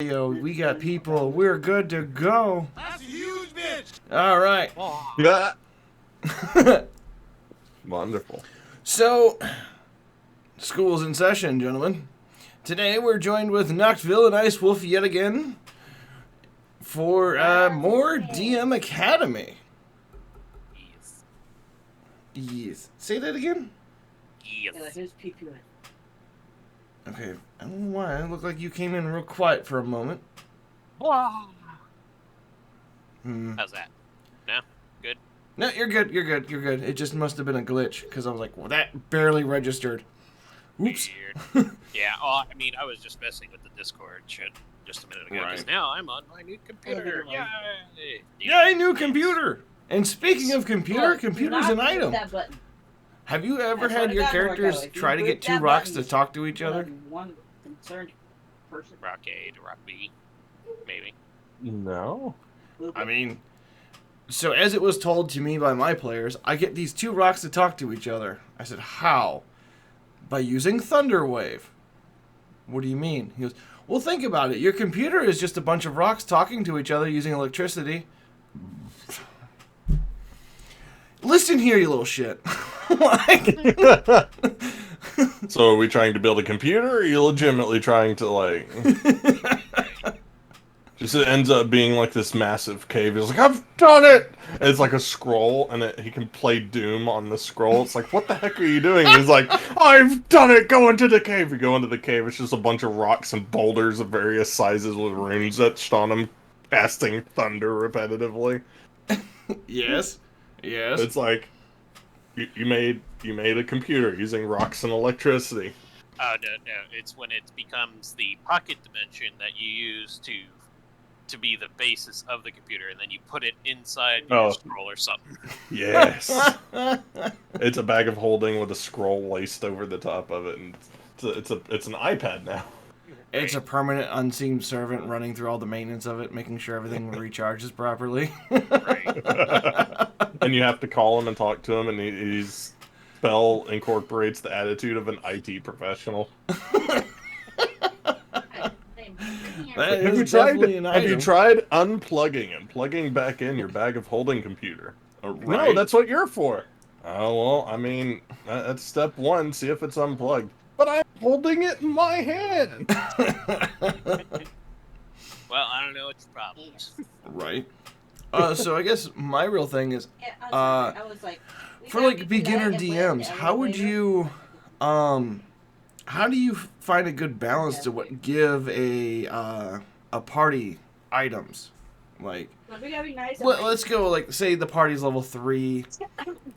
Yo, we got people. We're good to go. That's a huge bitch. All right. Yeah. Wonderful. So, school's in session, gentlemen. Today we're joined with Noctville and Ice Wolf yet again for more DM Academy. Yes. Say that again? Yes. Okay. I don't know why. It looked like you came in real quiet for a moment. Wow. How's that? No? Good? No, you're good. You're good. You're good. It just must have been a glitch because I was like, well, that barely registered. Oops. Weird. Yeah, I mean, I was just messing with the Discord shit just a minute ago. Because Right. now I'm on my new computer. Yeah. Yay! Yay, new computer! And speaking of computer, computer's an item. That button. Have you ever That's had what your it does work characters out. If you try to click get two that rocks to button, talk to each other? One concerned person. Rock A to Rock B, maybe. No. I mean, so as it was told to me by my players, I get these two rocks to talk to each other. I said, how? By using Thunderwave. What do you mean? He goes, well, think about it. Your computer is just a bunch of rocks talking to each other using electricity. Listen here, you little shit. Like, So are we trying to build a computer, or are you legitimately trying to, like... Just it ends up being like this massive cave. He's like, I've done it! And it's like a scroll, and he can play Doom on the scroll. It's like, what the heck are you doing? He's like, I've done it! Go into the cave! You go into the cave, it's just a bunch of rocks and boulders of various sizes with runes etched on them, casting thunder repetitively. yes. Yes. It's like, you made a computer using rocks and electricity. Oh, no. It's when it becomes the pocket dimension that you use to be the basis of the computer, and then you put it inside your scroll or something. Yes. It's a bag of holding with a scroll laced over the top of it, and it's an iPad now. It's a permanent unseen servant running through all the maintenance of it, making sure everything recharges properly. Right. And you have to call him and talk to him, and he's spell incorporates the attitude of an IT professional. That Have is you tried? definitely an Have you item. tried unplugging and plugging back in your bag of holding computer? No, Right. that's what you're for. Oh well, I mean that's step one. See if it's unplugged. But I'm holding it in my hand. Well, I don't know what your problem is. Right. So I guess my real thing is, I was like, for like beginner DMs, how would you, how do you find a good balance to what give a party items? Like, let's go, like, say the party's level 3.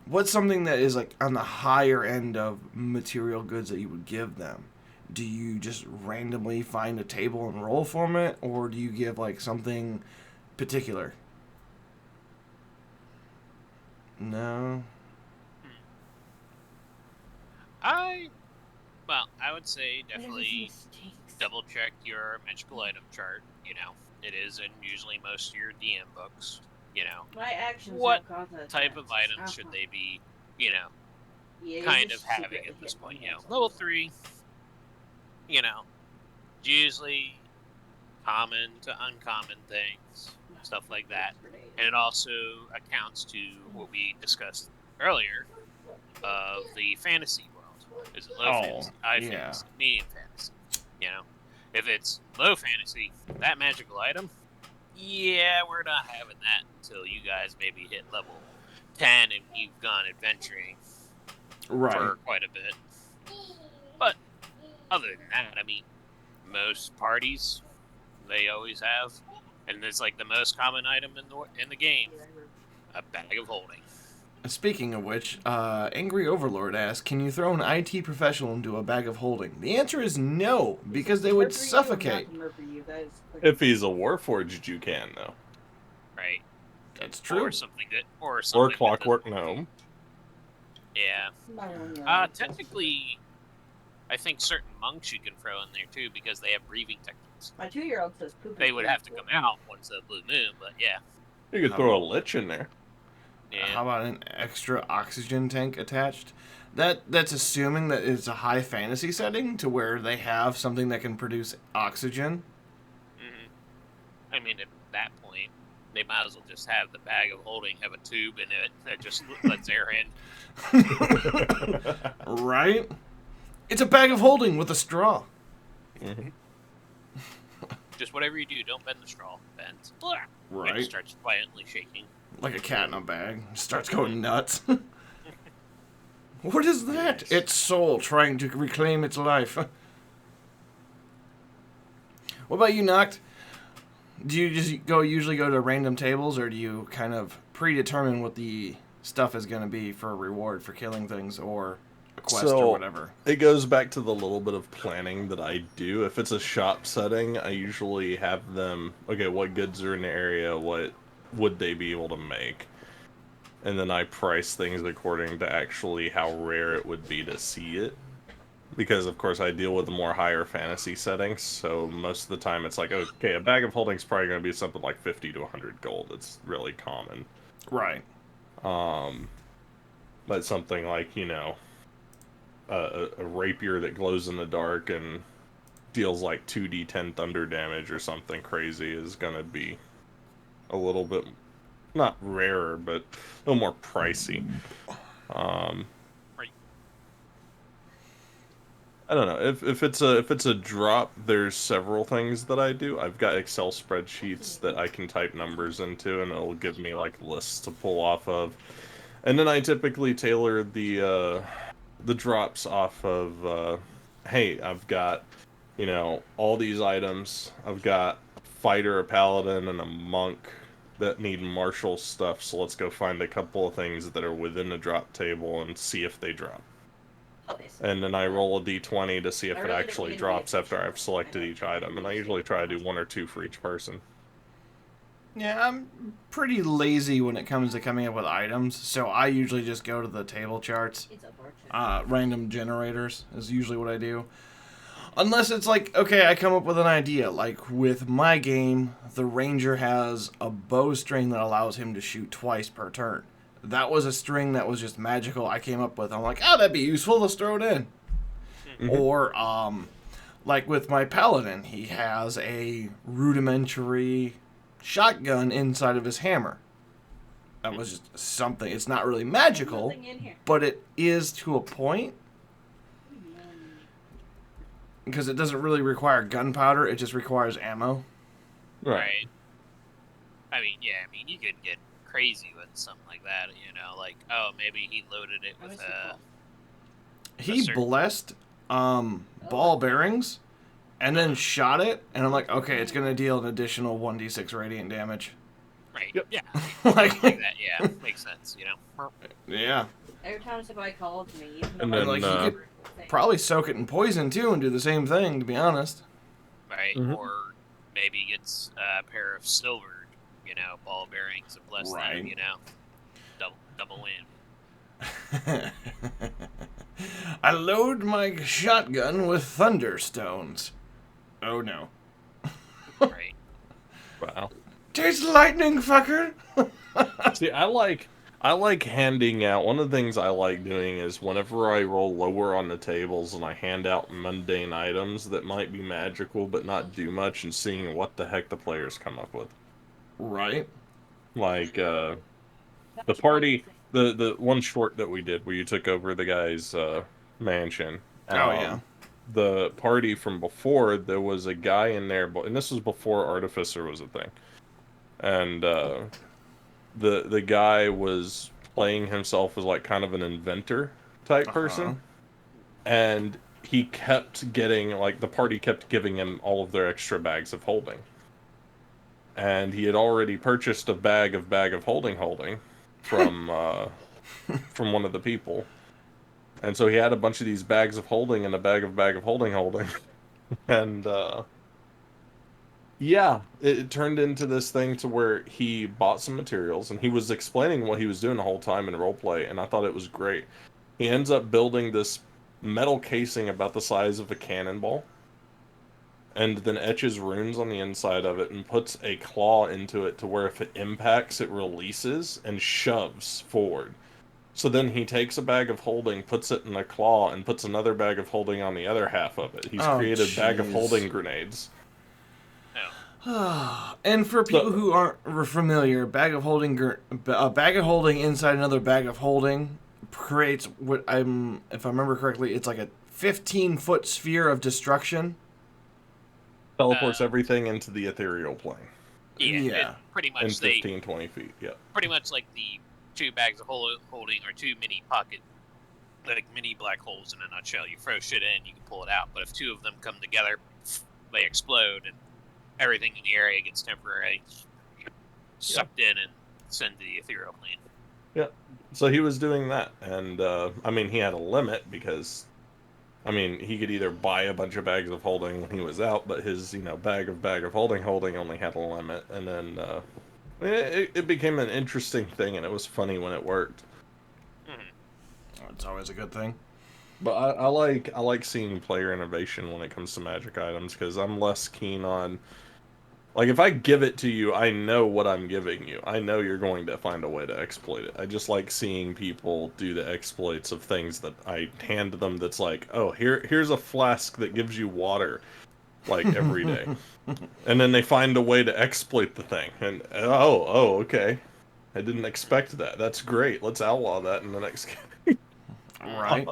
What's something that is, like, on the higher end of material goods that you would give them? Do you just randomly find a table and roll from it? Or do you give, like, something particular? No? I would say definitely double check your magical item chart. You know, it is in usually most of your DM books. You know, My actions what have content type of attached. items should they be, you know, Yeah, kind it's of just having secret at this hit point? me You know, up. level 3, you know, usually common to uncommon things, stuff like that. And it also accounts to what we discussed earlier of the fantasy world. Is it low fantasy, high fantasy, medium fantasy? You know, if it's low fantasy, that magical item, yeah, we're not having that until you guys maybe hit level 10 and you've gone adventuring for quite a bit. But other than that, I mean, most parties, they always have, and it's like the most common item in the game, a bag of holding. Speaking of which, Angry Overlord asks, can you throw an IT professional into a bag of holding? The answer is no, because they would suffocate. If he's a Warforged, you can though. Right. That's true. Or something that, or Or Clockwork Gnome. Yeah. Technically, I think certain monks you can throw in there too because they have breathing techniques. My 2-year-old says poop. They would have to come out once the blue moon, but yeah. You could throw a Lich in there. Yeah. How about an extra oxygen tank attached? That's assuming that it's a high fantasy setting to where they have something that can produce oxygen. I mean, at that point, they might as well just have the bag of holding have a tube in it that just lets air in. Right? It's a bag of holding with a straw. Mhm. Just whatever you do, don't bend the straw. Bend. Right. It starts violently shaking. Like a cat in a bag. Starts going nuts. What is that? Yes. Its soul trying to reclaim its life. What about you, Noct? Do you just usually go to random tables, or do you kind of predetermine what the stuff is going to be for a reward for killing things, or a quest, or whatever? It goes back to the little bit of planning that I do. If it's a shop setting, I usually have them, okay, what goods are in the area, what would they be able to make? And then I price things according to actually how rare it would be to see it. Because, of course, I deal with the more higher fantasy settings, so most of the time it's like, okay, a bag of holding is probably going to be something like 50 to 100 gold. It's really common. Right. But something like, you know, a rapier that glows in the dark and deals like 2d10 thunder damage or something crazy is going to be a little bit, not rarer, but a little more pricey. Right. I don't know. If it's a drop, there's several things that I do. I've got Excel spreadsheets that I can type numbers into, and it'll give me like lists to pull off of. And then I typically tailor the drops off of. Hey, I've got, you know, all these items. I've got a fighter, a paladin, and a monk that need martial stuff. So let's go find a couple of things that are within the drop table and see if they drop. And then I roll a d20 to see if it actually drops after I've selected each item. And I usually try to do 1 or 2 for each person. Yeah, I'm pretty lazy when it comes to coming up with items, so I usually just go to the table charts. Random generators is usually what I do. Unless it's like, okay, I come up with an idea. Like with my game, the ranger has a bowstring that allows him to shoot twice per turn. That was a string that was just magical I came up with. I'm like, oh, that'd be useful. Let's throw it in. Mhm. Or, like with my paladin, he has a rudimentary shotgun inside of his hammer. That was just something. It's not really magical, but it is to a point. Because it doesn't really require gunpowder, it just requires ammo. Right. I mean, yeah, I mean, you could get crazy with something like that, you know, like, oh, maybe he loaded it with He certain- blessed ball bearings and then shot it, and I'm like, okay, it's going to deal an additional 1d6 radiant damage. right, Yep. yeah, Like, like that, yeah, makes sense, you know. yeah. Every time somebody called me, And then, Like, he could probably soak it in poison, too, and do the same thing, to be honest. Right, Mhm. or maybe gets a pair of silvered, you know, ball bearings and bless Right. them, you know, double win. I load my shotgun with thunderstones. Oh no. Right. Wow. Taste lightning, fucker! See, I like handing out. One of the things I like doing is whenever I roll lower on the tables and I hand out mundane items that might be magical but not do much, and seeing what the heck the players come up with. Right? Like the party, the one short that we did where you took over the guy's mansion. Oh, yeah. The party from before, there was a guy in there, and this was before Artificer was a thing. And the guy was playing himself as like kind of an inventor type person, and he kept getting, like, the party kept giving him all of their extra bags of holding, and he had already purchased a bag of holding from from one of the people, and so he had a bunch of these bags of holding and a bag of holding, and yeah, it turned into this thing to where he bought some materials, and he was explaining what he was doing the whole time in roleplay, and I thought it was great. He ends up building this metal casing about the size of a cannonball, and then etches runes on the inside of it and puts a claw into it to where if it impacts, it releases and shoves forward. So then he takes a bag of holding, puts it in a claw, and puts another bag of holding on the other half of it. He's Oh, created bag of jeez. holding grenades. No. And for people So- who aren't familiar, a bag of holding inside another bag of holding creates what if I remember correctly, it's like a 15-foot sphere of destruction. Teleports everything into the ethereal plane Yeah. Yeah. It pretty in much 15, 20 feet. Yeah. pretty much like the 2 bags of holding or 2 mini pocket, like mini black holes in a nutshell. You throw shit in, you can pull it out. But if 2 of them come together, they explode, and everything in the area gets temporarily sucked in and sent to the ethereal plane. So he was doing that, and I mean, he had a limit because, I mean, he could either buy a bunch of bags of holding when he was out, but his bag of holding only had a limit, and then it became an interesting thing, and it was funny when it worked. It's always a good thing. But I like seeing player innovation when it comes to magic items, because I'm less keen on, like, if I give it to you, I know what I'm giving you. I know you're going to find a way to exploit it. I just like seeing people do the exploits of things that I hand them that's like, oh, here's a flask that gives you water, like, every day. And then they find a way to exploit the thing. And, oh, okay. I didn't expect that. That's great. Let's outlaw that in the next game. Right.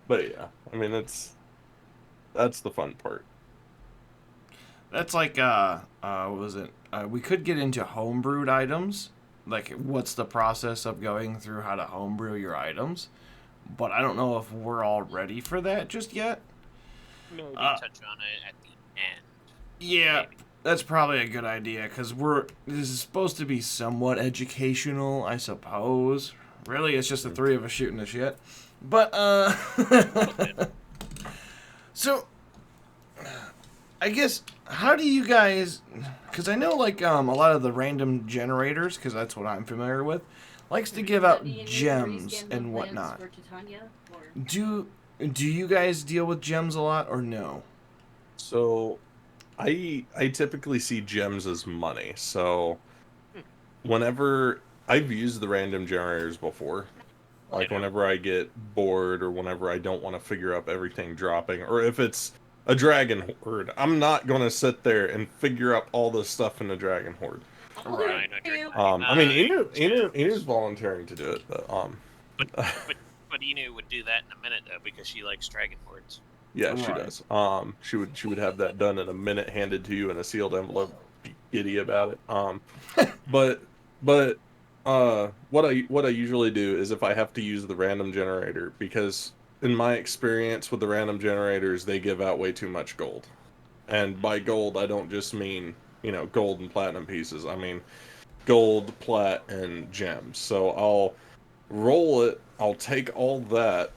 But yeah, I mean, that's the fun part. That's like what was it? We could get into homebrewed items. Like, what's the process of going through how to homebrew your items? But I don't know if we're all ready for that just yet. Maybe touch on it at the end. Yeah, Maybe. that's probably a good idea because this is supposed to be somewhat educational, I suppose. Really, it's just the 3 of us shooting the shit. But so I guess, how do you guys? Because I know, like, a lot of the random generators, because that's what I'm familiar with, likes to give out gems and whatnot. Do you guys deal with gems a lot or no? So, I typically see gems as money. So, whenever I've used the random generators before, like whenever I get bored or whenever I don't want to figure out everything dropping, or if it's a dragon horde, I'm not going to sit there and figure out all the stuff in the dragon horde. Right. I mean, Enu's volunteering to do it, but But Inu would do that in a minute though because she likes dragon hordes. yeah, she Right. does. She would have that done in a minute, handed to you in a sealed envelope. Be giddy about it. But what I usually do is if I have to use the random generator, because in my experience with the random generators, they give out way too much gold. And by gold, I don't just mean, gold and platinum pieces. I mean gold, plat, and gems. So I'll roll it, I'll take all that,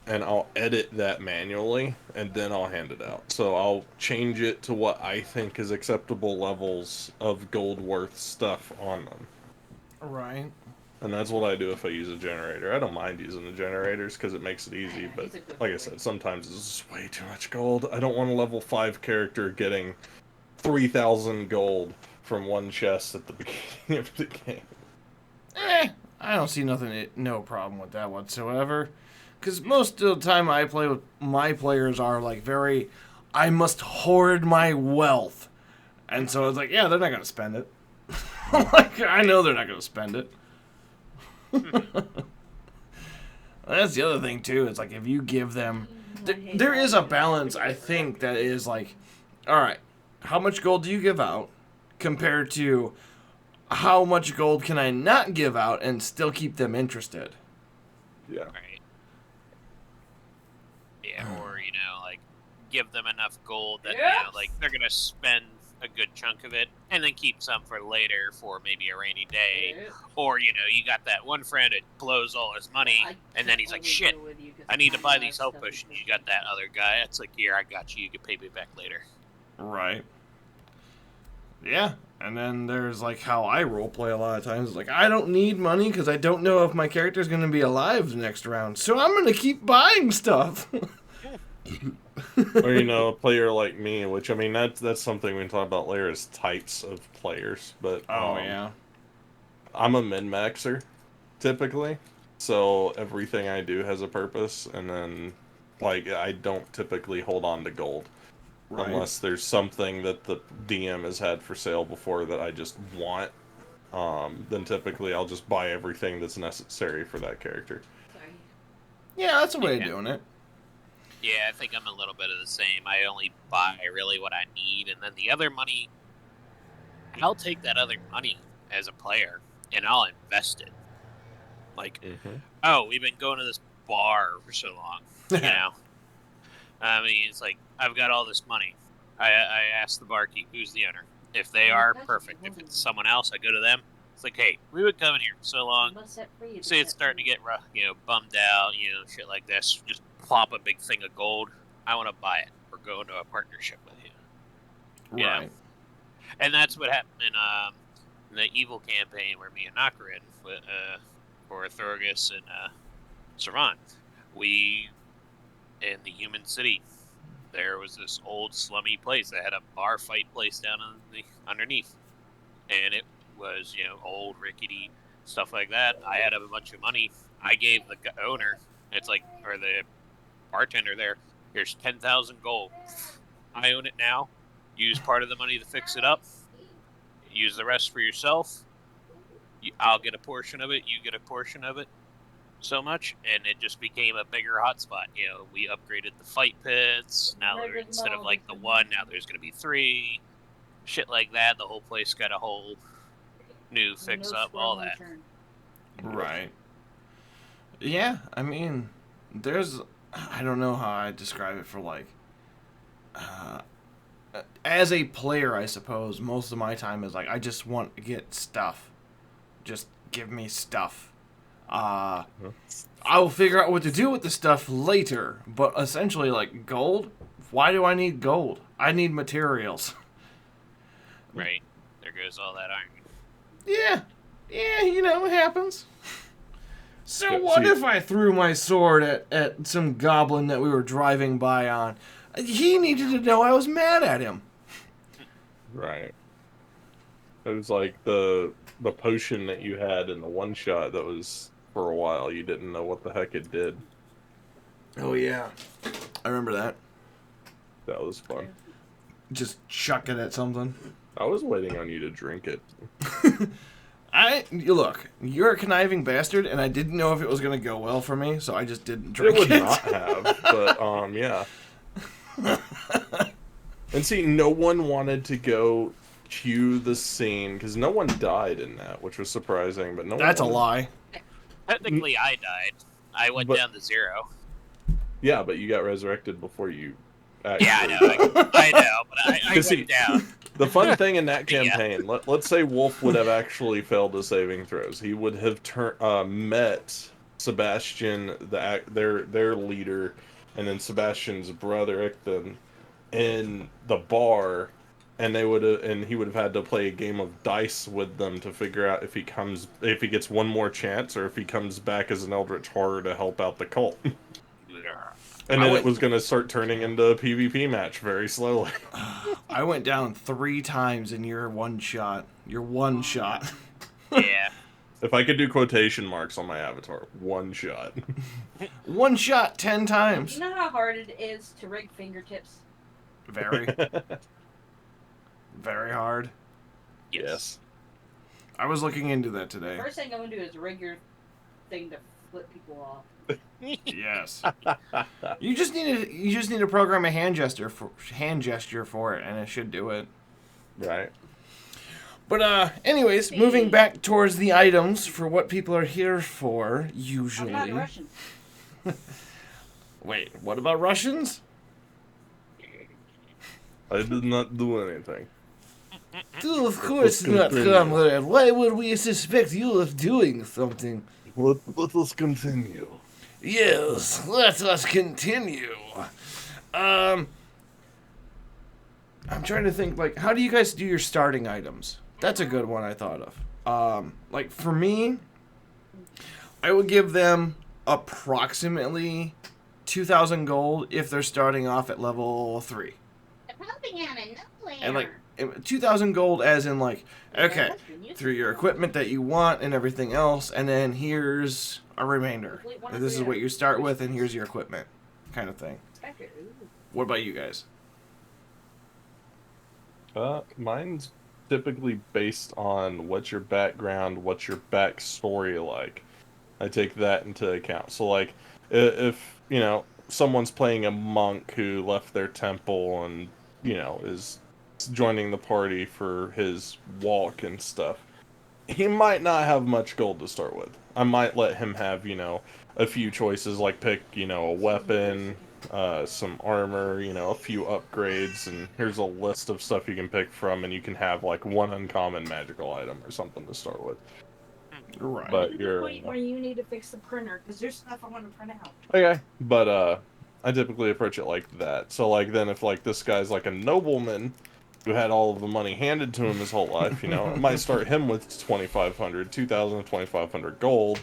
and I'll edit that manually, and then I'll hand it out. So I'll change it to what I think is acceptable levels of gold worth stuff on them. Right. And that's what I do if I use a generator. I don't mind using the generators because it makes it easy, but like I said, sometimes it's just way too much gold. I don't want a level 5 character getting 3,000 gold from one chest at the beginning of the game. I don't see no problem with that whatsoever. Because most of the time I play with my players are like very, I must hoard my wealth. And so it's like, yeah, they're not going to spend it. Like, I know they're not going to spend it. That's the other thing too. It's like if you give them, there is a balance. I think that is like, all right, how much gold do you give out compared to how much gold can I not give out and still keep them interested? Yeah. Right. Yeah, or like give them enough gold that like they're gonna spend a good chunk of it and then keep some for later for maybe a rainy day. Or you got that one friend that blows all his money and then he's like, shit, I need to buy these health potions. You got that other guy. It's like, here, I got you. You can pay me back later. Right. Yeah. And then there's like how I roleplay a lot of times. It's like, I don't need money because I don't know if my character's going to be alive the next round. So I'm going to keep buying stuff. Or a player like me, which I mean that's something we can talk about later, is types of players. But Oh, yeah. I'm a min-maxer typically, so everything I do has a purpose, and then like I don't typically hold on to gold unless there's something that the DM has had for sale before that I just want. Then typically I'll just buy everything that's necessary for that character. Sorry. Yeah, that's a way of Yeah. doing it. Yeah, I think I'm a little bit of the same. I only buy really what I need, and then the other money, I'll take that other money as a player and I'll invest it. Like, oh, we've been going to this bar for so long, you know. I mean, it's like I've got all this money. I asked the barkeep, who's the owner. If they are, perfect. If it's someone else, I go to them. It's like, hey, we've been coming here for so long. Say it's starting to get rough, bummed out, shit like this. Just plop a big thing of gold. I want to buy it. Or go into a partnership with you. Yeah. Right. And that's what happened in the evil campaign where me and Nock were in with, for Thorgus and Saran. We, in the human city, there was this old slummy place that had a bar fight place down underneath. And it was, old, rickety, stuff like that. I had a bunch of money. I gave the owner, or the bartender there, here's 10,000 gold. I own it now. Use part of the money to fix it up. Use the rest for yourself. I'll get a portion of it. You get a portion of it. So much, and it just became a bigger hotspot. We upgraded the fight pits. Now instead of like the one, now there's going to be 3. Shit like that. The whole place got a whole new fix up, all that. Right. Yeah, I mean, I don't know how I describe it for like, as a player, I suppose, most of my time is like, I just want to get stuff. Just give me stuff. I will figure out what to do with the stuff later, but essentially, like, gold? Why do I need gold? I need materials. Right. There goes all that iron. Yeah, it happens. So Yeah, what see- if I threw my sword at some goblin that we were driving by on? He needed to know I was mad at him. Right. It was like the potion that you had in the one shot that was for a while. You didn't know what the heck it did. Oh, yeah. I remember that. That was fun. Just chuck it at something. I was waiting on you to drink it. Look, you're a conniving bastard, and I didn't know if it was going to go well for me, so I just didn't It drink would it. not have, but yeah. And see, no one wanted to go cue the scene because no one died in that, which was surprising. But no, That's a one lie. Technically, I died. I went But- down to 0. Yeah, but you got resurrected before you. Actually Yeah, I know. I know, but I Cause see, went down. The fun thing in that Yeah. campaign, let's say Wolf would have actually failed his saving throws. He would have met Sebastian, their leader, and then Sebastian's brother Ichthan in the bar, and he would have had to play a game of dice with them to figure out if he gets one more chance or if he comes back as an Eldritch Horror to help out the cult. And then it was going to start turning into a PvP match very slowly. I went down 3 times in your one shot. Your one shot. Yeah. If I could do quotation marks on my avatar, one shot. One shot 10 times. You know how hard it is to rig fingertips? Very. Very hard. Yes. I was looking into that today. First thing I'm gonna do is rig your thing to flip people off. Yes. You just need to program a hand gesture for it, and it should do it. Right. But anyways, moving back towards the items for what people are here for, I'm usually. not Russian. Wait, what about Russians? I did not do anything. Of course Let's not, continue. comrade. Why would we suspect you of doing something? Let us continue. Yes, let us continue. I'm trying to think, like, how do you guys do your starting items? That's a good one I thought of. Like, for me, I would give them approximately 2,000 gold if they're starting off at level 3. And, like, 2,000 gold as in, like, okay, through your equipment that you want and everything else, and then here's a remainder. This is what you start with, and here's your equipment, kind of thing. What about you guys? Mine's typically based on what's your background, what's your backstory like. I take that into account. So, like, if, you know, someone's playing a monk who left their temple and, you know, is joining the party for his walk and stuff, he might not have much gold to start with. I might let him have, you know, a few choices, like pick, you know, a weapon, some armor, you know, a few upgrades, and here's a list of stuff you can pick from, and you can have, like, one uncommon magical item or something to start with. Right. But the point where you need to fix the printer because there's stuff I want to print out. Okay, but I typically approach it like that. So, like, then if, like, this guy's like a nobleman who had all of the money handed to him his whole life, you know, it might start him with 2,500, 2,000, 2,500 gold.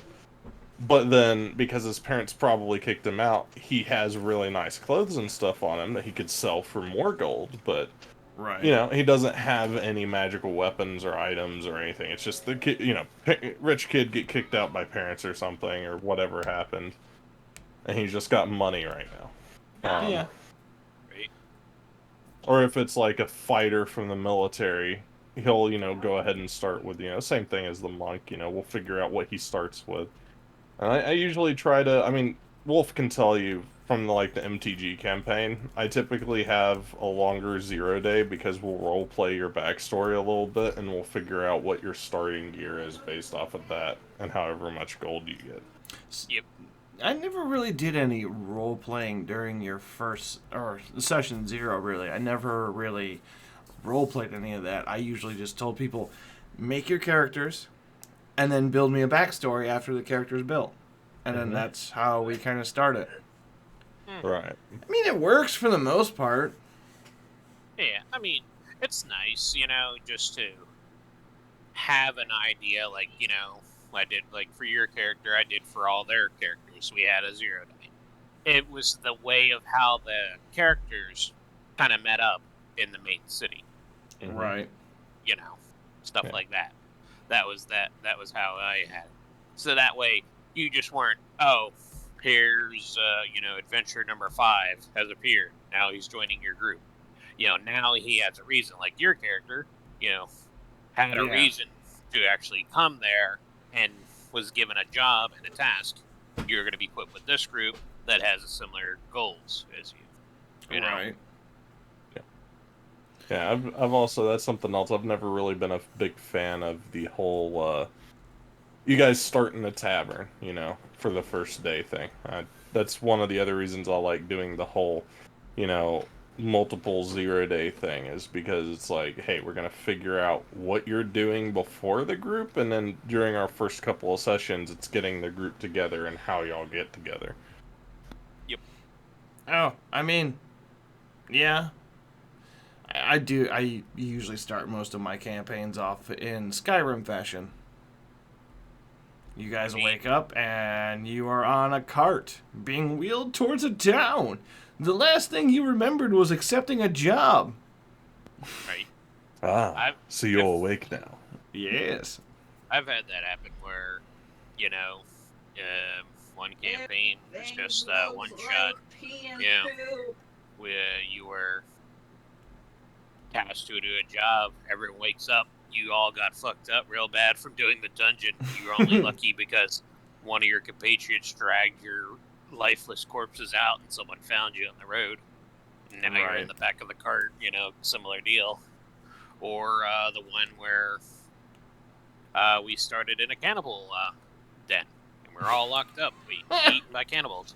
But then, because his parents probably kicked him out, he has really nice clothes and stuff on him that he could sell for more gold. But, Right. you know, he doesn't have any magical weapons or items or anything. It's just the kid, you know, rich kid get kicked out by parents or something or whatever happened. And he's just got money right now. Yeah. Right. Or if it's like a fighter from the military, he'll, you know, go ahead and start with, you know, same thing as the monk, you know, we'll figure out what he starts with. And I usually try to, I mean, Wolf can tell you from like the MTG campaign, I typically have a longer 0 day because we'll role play your backstory a little bit and we'll figure out what your starting gear is based off of that and however much gold you get. Yep. I never really did any role playing during your first or session 0. Really, I never really role played any of that. I usually just told people, make your characters, and then build me a backstory after the character's built, and then that's how we kind of start it. Right. I mean, it works for the most part. Yeah, I mean, it's nice, you know, just to have an idea, like, you know, I did, like, for your character, I did for all their characters. We had a 0 day. It was the way of how the characters kind of met up in the main city. Right. You know, stuff like that. That was how I had it. So that way, you just weren't, oh, here's, you know, adventure number 5 has appeared. Now he's joining your group. You know, now he has a reason. Like your character, you know, had a reason to actually come there and was given a job and a task. You're going to be put with this group that has similar goals as you. You know? Right. Yeah, I've also, that's something else. I've never really been a big fan of the whole, you guys start in the tavern, you know, for the first day thing. That's one of the other reasons I like doing the whole, you know, multiple 0 day thing, is because it's like, hey, we're going to figure out what you're doing before the group, and then during our first couple of sessions, it's getting the group together and how y'all get together. Yep. Oh, I mean, yeah. I do. I usually start most of my campaigns off in Skyrim fashion. You guys wake up and you are on a cart being wheeled towards a town. The last thing you remembered was accepting a job. Right. So you're awake now. Yes. I've had that happen where, you know, one campaign was just one shot. Yeah. Where you were tasked to do a job, everyone wakes up, you all got fucked up real bad from doing the dungeon. You were only lucky because one of your compatriots dragged your lifeless corpses out and someone found you on the road. And now you're in the back of the cart, you know, similar deal. Or the one where we started in a cannibal den and we're all locked up, eaten by cannibals.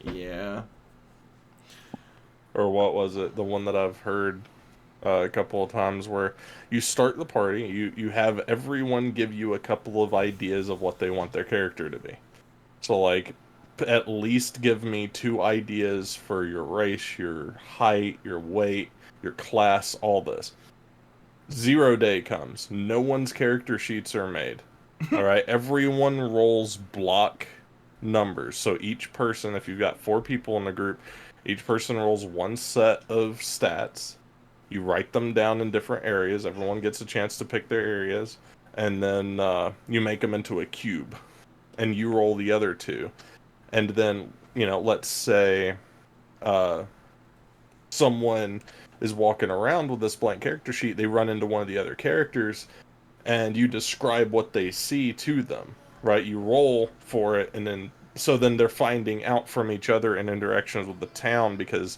Yeah. Or what was it? The one that I've heard a couple of times where you start the party, you have everyone give you a couple of ideas of what they want their character to be. So, like, at least give me 2 ideas for your race, your height, your weight, your class, all this. 0 day comes. No one's character sheets are made. Alright? Everyone rolls block numbers. So each person, if you've got 4 people in a group, each person rolls 1 set of stats. You write them down in different areas. Everyone gets a chance to pick their areas. And then you make them into a cube. and you roll the other 2. And then, let's say someone is walking around with this blank character sheet, they run into one of the other characters, and you describe what they see to them, right? You roll for it, and then they're finding out from each other in interactions with the town, because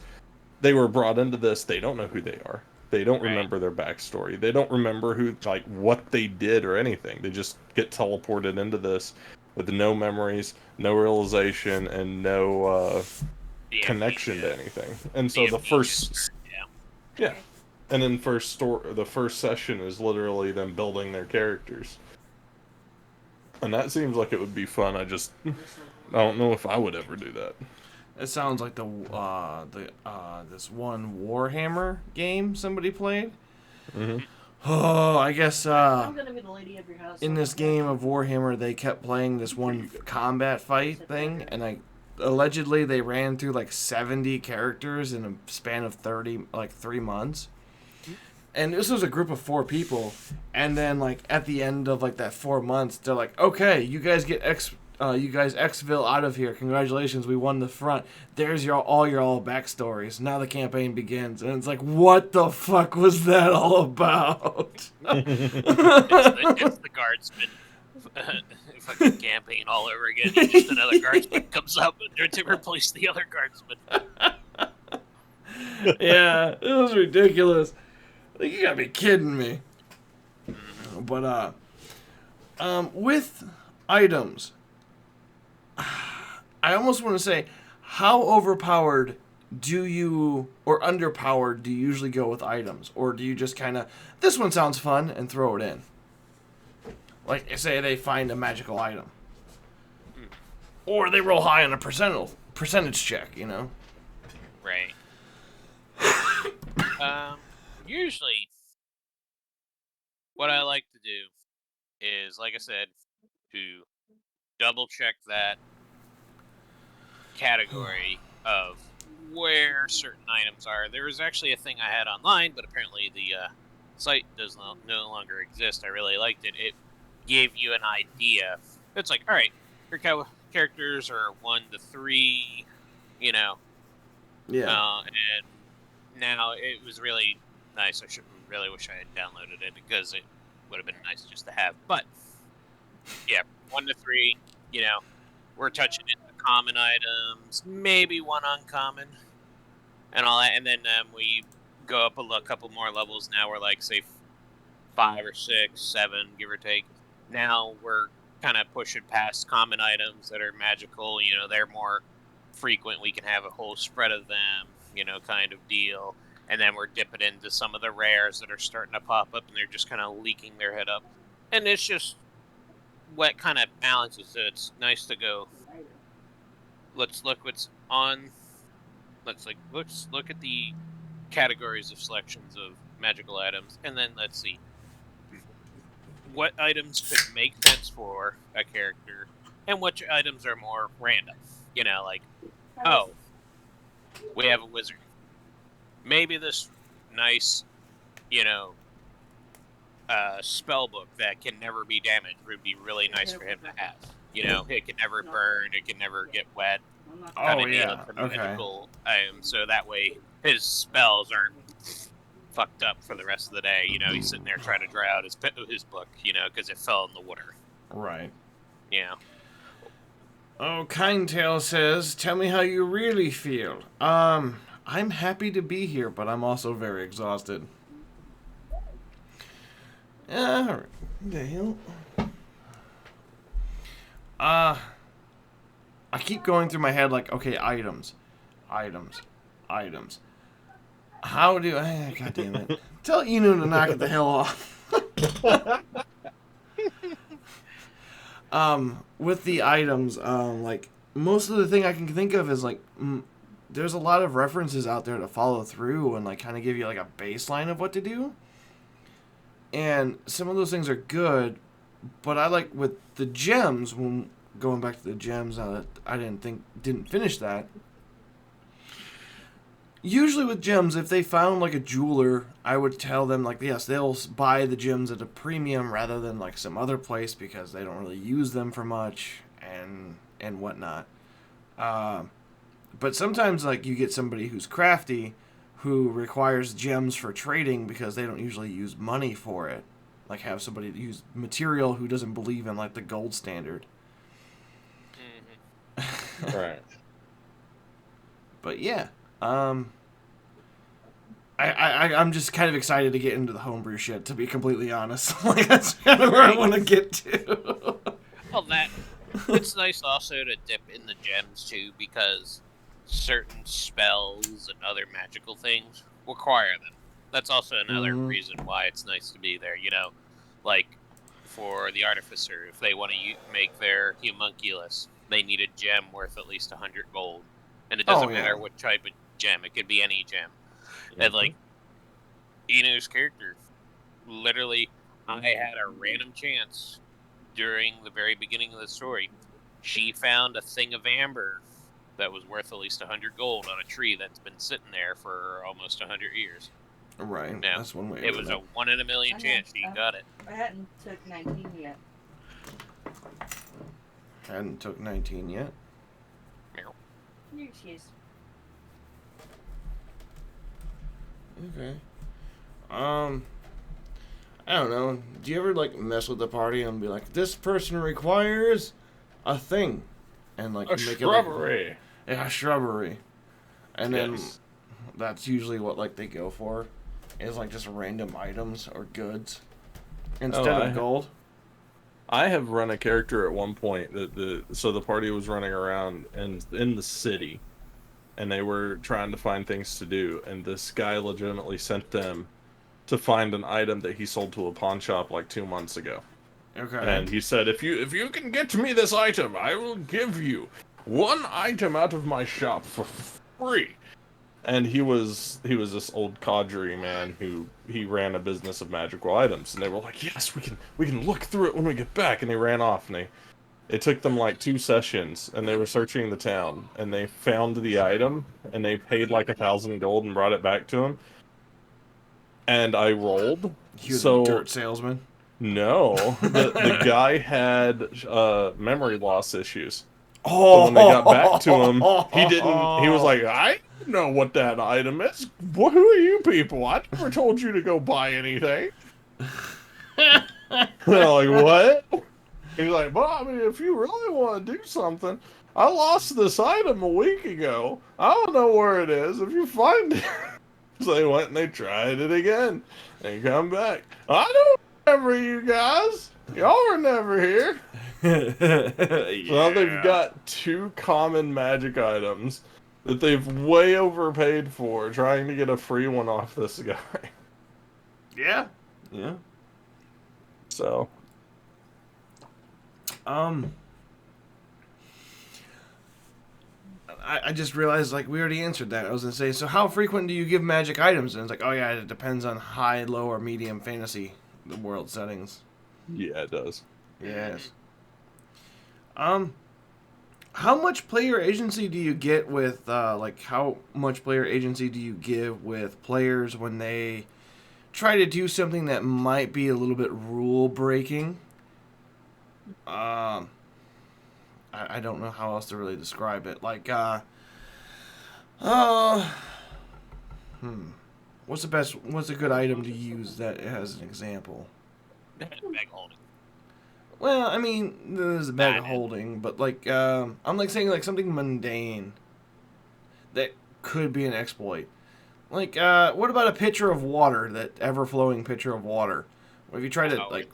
they were brought into this, they don't know who they are. They don't remember their backstory. They don't remember what they did or anything. They just get teleported into this with no memories, no realization, and no connection to anything. And so the first, and then the first session is literally them building their characters, and that seems like it would be fun. I don't know if I would ever do that. It sounds like this one Warhammer game somebody played. Mm-hmm. Oh, I guess I'm gonna be the lady of your house. in this game of Warhammer, they kept playing this one combat fight thing, and allegedly they ran through like 70 characters in a span of 3 months. And this was a group of 4 people, and then like at the end of like that 4 months, they're like, "Okay, you guys get Xville out of here. Congratulations, we won the front. There's all your backstories. Now the campaign begins." And it's like, what the fuck was that all about? It's the guardsman fucking campaign all over again. Just another guardsman comes up to replace the other guardsman. Yeah, it was ridiculous. Like, you gotta be kidding me. But with items, I almost want to say, how overpowered or underpowered do you usually go with items? Or do you just kind of, this one sounds fun, and throw it in? Like, say they find a magical item. Or they roll high on a percentage check, Right. Usually, what I like to do is, like I said, to double check that category of where certain items are. There was actually a thing I had online, but apparently the site does no longer exist. I really liked it. It gave you an idea. It's like, all right, your characters are 1 to 3, Yeah. And now it was really nice. I really wish I had downloaded it, because it would have been nice just to have. But yeah, 1 to 3, we're touching into common items, maybe 1 uncommon, and all that. And then we go up a couple more levels. Now we're like, say, 5 or 6, 7, give or take. Now we're kind of pushing past common items that are magical. They're more frequent. We can have a whole spread of them, kind of deal. And then we're dipping into some of the rares that are starting to pop up, and they're just kind of leaking their head up. And it's just what kind of balances it. It's nice to go, let's look what's on. Let's look at the categories of selections of magical items, and then let's see what items could make sense for a character, and which items are more random. Like, oh, we have a wizard. Maybe this nice, spell book that can never be damaged would be really nice for him to have. It can never burn, it can never get wet. Oh, yeah. For Okay. magical items, so that way his spells aren't fucked up for the rest of the day. He's sitting there trying to dry out his book, because it fell in the water. Right. Yeah. Oh, Kindtail says, "Tell me how you really feel." I'm happy to be here, but I'm also very exhausted. Alright. The hell? I keep going through my head like, okay, items. How do I... God damn it. Tell Inu to knock it the hell off. With the items, like, most of the thing I can think of is, like, there's a lot of references out there to follow through and, like, kind of give you, like, a baseline of what to do. And some of those things are good, but I like with the gems, when going back to the gems, now that I didn't finish that. Usually with gems, if they found like a jeweler, I would tell them like, yes, they'll buy the gems at a premium rather than like some other place because they don't really use them for much. and whatnot. But sometimes, like, you get somebody who's crafty who requires gems for trading because they don't usually use money for it. Like, have somebody use material who doesn't believe in, like, the gold standard. Right. But yeah, I'm just kind of excited to get into the homebrew shit, to be completely honest. Like, that's kind of where I want to get to. Well, it's nice also to dip in the gems too, because certain spells and other magical things require them. That's also another reason why it's nice to be there. You know, like for the artificer, if they want to make their homunculus, they need a gem worth at least 100 gold, and it doesn't matter what type of gem; it could be any gem. And like Inu's character, literally, I had a random chance during the very beginning of the story. She found a thing of amber that was worth at least 100 gold on a tree that's been sitting there for almost 100 years. Right. Now, that's one way. It was a 1 in a million chance she got it. I hadn't took 19 yet. Hadn't took 19 yet. Here she is. Okay. I don't know. Do you ever like mess with the party and be like, this person requires a thing, and like A make shrubbery. it like, a shrubbery, and then Yes. that's usually what like they go for, is like just random items or goods instead of gold. I have run a character at one point that the party was running around in the city, and they were trying to find things to do, and this guy legitimately sent them to find an item that he sold to a pawn shop like 2 months ago. Okay. And he said, if you can get me this item, I will give you one item out of my shop for free. And he was this old cadre man who he ran a business of magical items, and they were like, yes, we can look through it when we get back. And they ran off, and it took them like 2 sessions, and they were searching the town, and they found the item, and they paid like 1,000 gold and brought it back to him. And I rolled. He was a dirt salesman. No, the guy had memory loss issues. Oh, So when they got back to him, he didn't. He was like, I don't know what that item is. Who are you people? I never told you to go buy anything. They're like, what? He's like, well, I mean, if you really want to do something, I lost this item a week ago. I don't know where it is. If you find it. So they went and they tried it again. And come back. I don't remember you guys. Y'all were never here. So now they've got 2 common magic items that they've way overpaid for, trying to get a free one off this guy. Yeah. So, I just realized, like, we already answered that. I was going to say, so how frequent do you give magic items? And it's like, oh yeah, it depends on high, low, or medium fantasy the world settings. yeah, it does. Yes. How much player agency do you get with, how much player agency do you give with players when they try to do something that might be a little bit rule breaking? I don't know how else to really describe it. Like, what's a good item to use that as an example? Bag holding. Well, I mean, there's a bag of holding, but like, I'm like saying like something mundane that could be an exploit. Like, what about a pitcher of water, that ever-flowing pitcher of water? What if you try to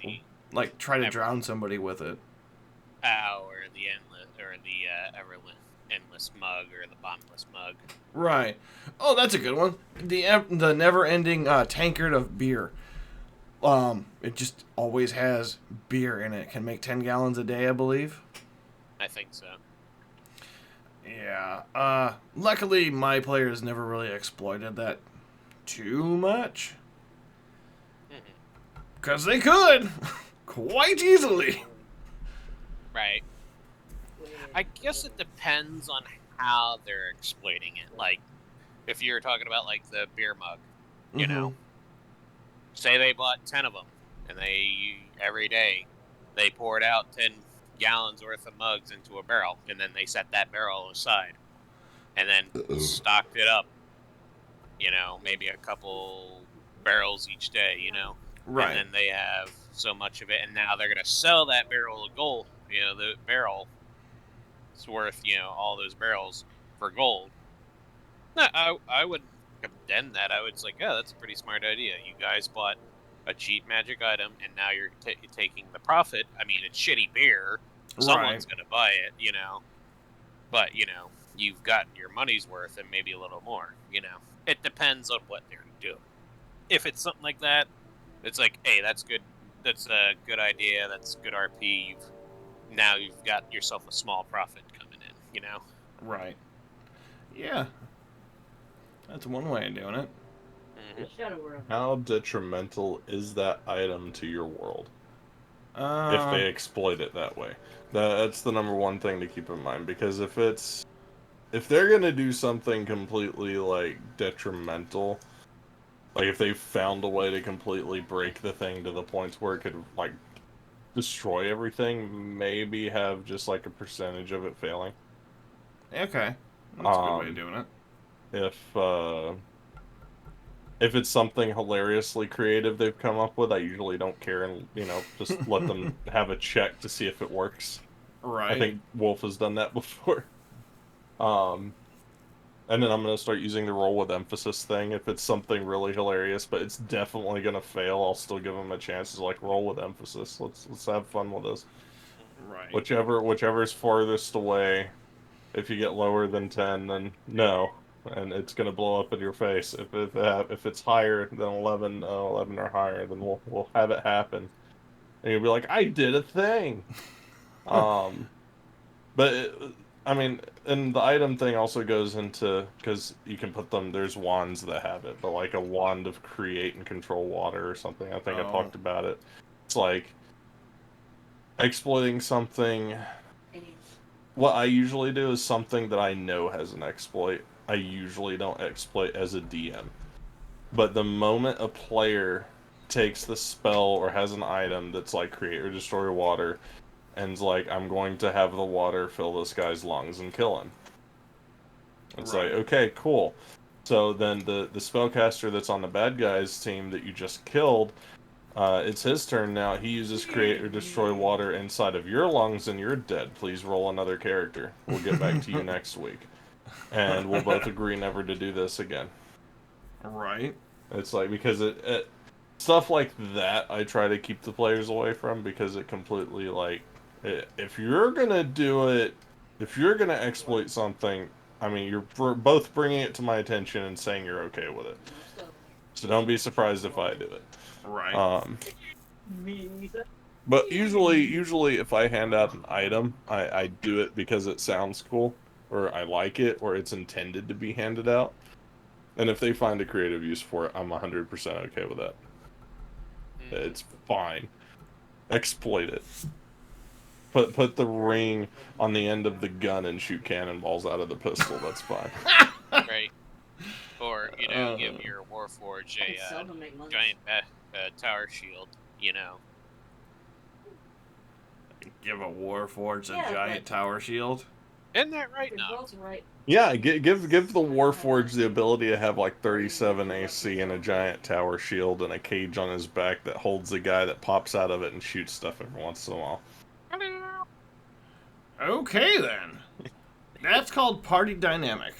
try to drown somebody with it? Or the endless mug or the bottomless mug. Right. Oh, that's a good one. The never-ending tankard of beer. It just always has beer in it. Can make 10 gallons a day, I believe. I think so. Yeah. Luckily, my players never really exploited that too much. Because they could. Quite easily. Right. I guess it depends on how they're exploiting it. Like, if you're talking about, like, the beer mug, you know, say they bought 10 of them, and every day, they poured out 10 gallons worth of mugs into a barrel, and then they set that barrel aside, and then stocked it up. Maybe a couple barrels each day. Right. And then they have so much of it, and now they're gonna sell that barrel of gold. The barrel is worth all those barrels for gold. No, I wouldn't condemn that. I would say, yeah, that's a pretty smart idea. You guys bought a cheap magic item, and now you're taking the profit. I mean, it's shitty beer. Someone's gonna buy it, But you've gotten your money's worth and maybe a little more. It depends on what they're doing. If it's something like that, it's like, hey, that's good. That's a good idea. That's good RP. Now you've got yourself a small profit coming in. Right. Yeah. That's one way of doing it. How detrimental is that item to your world if Uh, they exploit it that way? That's the number one thing to keep in mind, because if they're gonna do something completely like detrimental, like if they found a way to completely break the thing to the points where it could like destroy everything, maybe have just like a percentage of it failing. okay. That's a good way of doing it. If it's something hilariously creative they've come up with, I usually don't care and just let them have a check to see if it works. Right. I think Wolf has done that before. And then I'm gonna start using the roll with emphasis thing. If it's something really hilarious, but it's definitely gonna fail, I'll still give them a chance to like roll with emphasis. Let's have fun with this. Right. Whichever's farthest away. If you get lower than 10, then no, and it's gonna blow up in your face. If it's higher than 11, 11 or higher, then we'll have it happen, and you'll be like, I did a thing. I mean, and the item thing also goes into, because you can put them. There's wands that have it, but like a wand of create and control water or something. I think I talked about it. It's like exploiting something. What I usually do is something that I know has an exploit. I usually don't exploit as a DM. But the moment a player takes the spell or has an item that's like create or destroy water, and is like, I'm going to have the water fill this guy's lungs and kill him. It's like, okay, cool. So then the spellcaster that's on the bad guy's team that you just killed, it's his turn now. He uses create or destroy water inside of your lungs and you're dead. Please roll another character. We'll get back to you next week. And we'll both agree never to do this again. Right. It's like, because it stuff like that I try to keep the players away from, because it completely, like, if you're gonna do it, if you're gonna exploit something, I mean, you're both bringing it to my attention and saying you're okay with it. So don't be surprised if I do it. Right. But usually if I hand out an item, I do it because it sounds cool, or I like it, or it's intended to be handed out. And if they find a creative use for it, I'm 100% okay with that. It's fine. Exploit it. Put the ring on the end of the gun and shoot cannonballs out of the pistol. That's fine. Right. Or, give your Warforged a giant tower shield, Give a Warforged a giant tower shield. Isn't that right now? Yeah, give the Warforged the ability to have like 37 AC and a giant tower shield and a cage on his back that holds the guy that pops out of it and shoots stuff every once in a while. Okay, then. That's called party dynamic.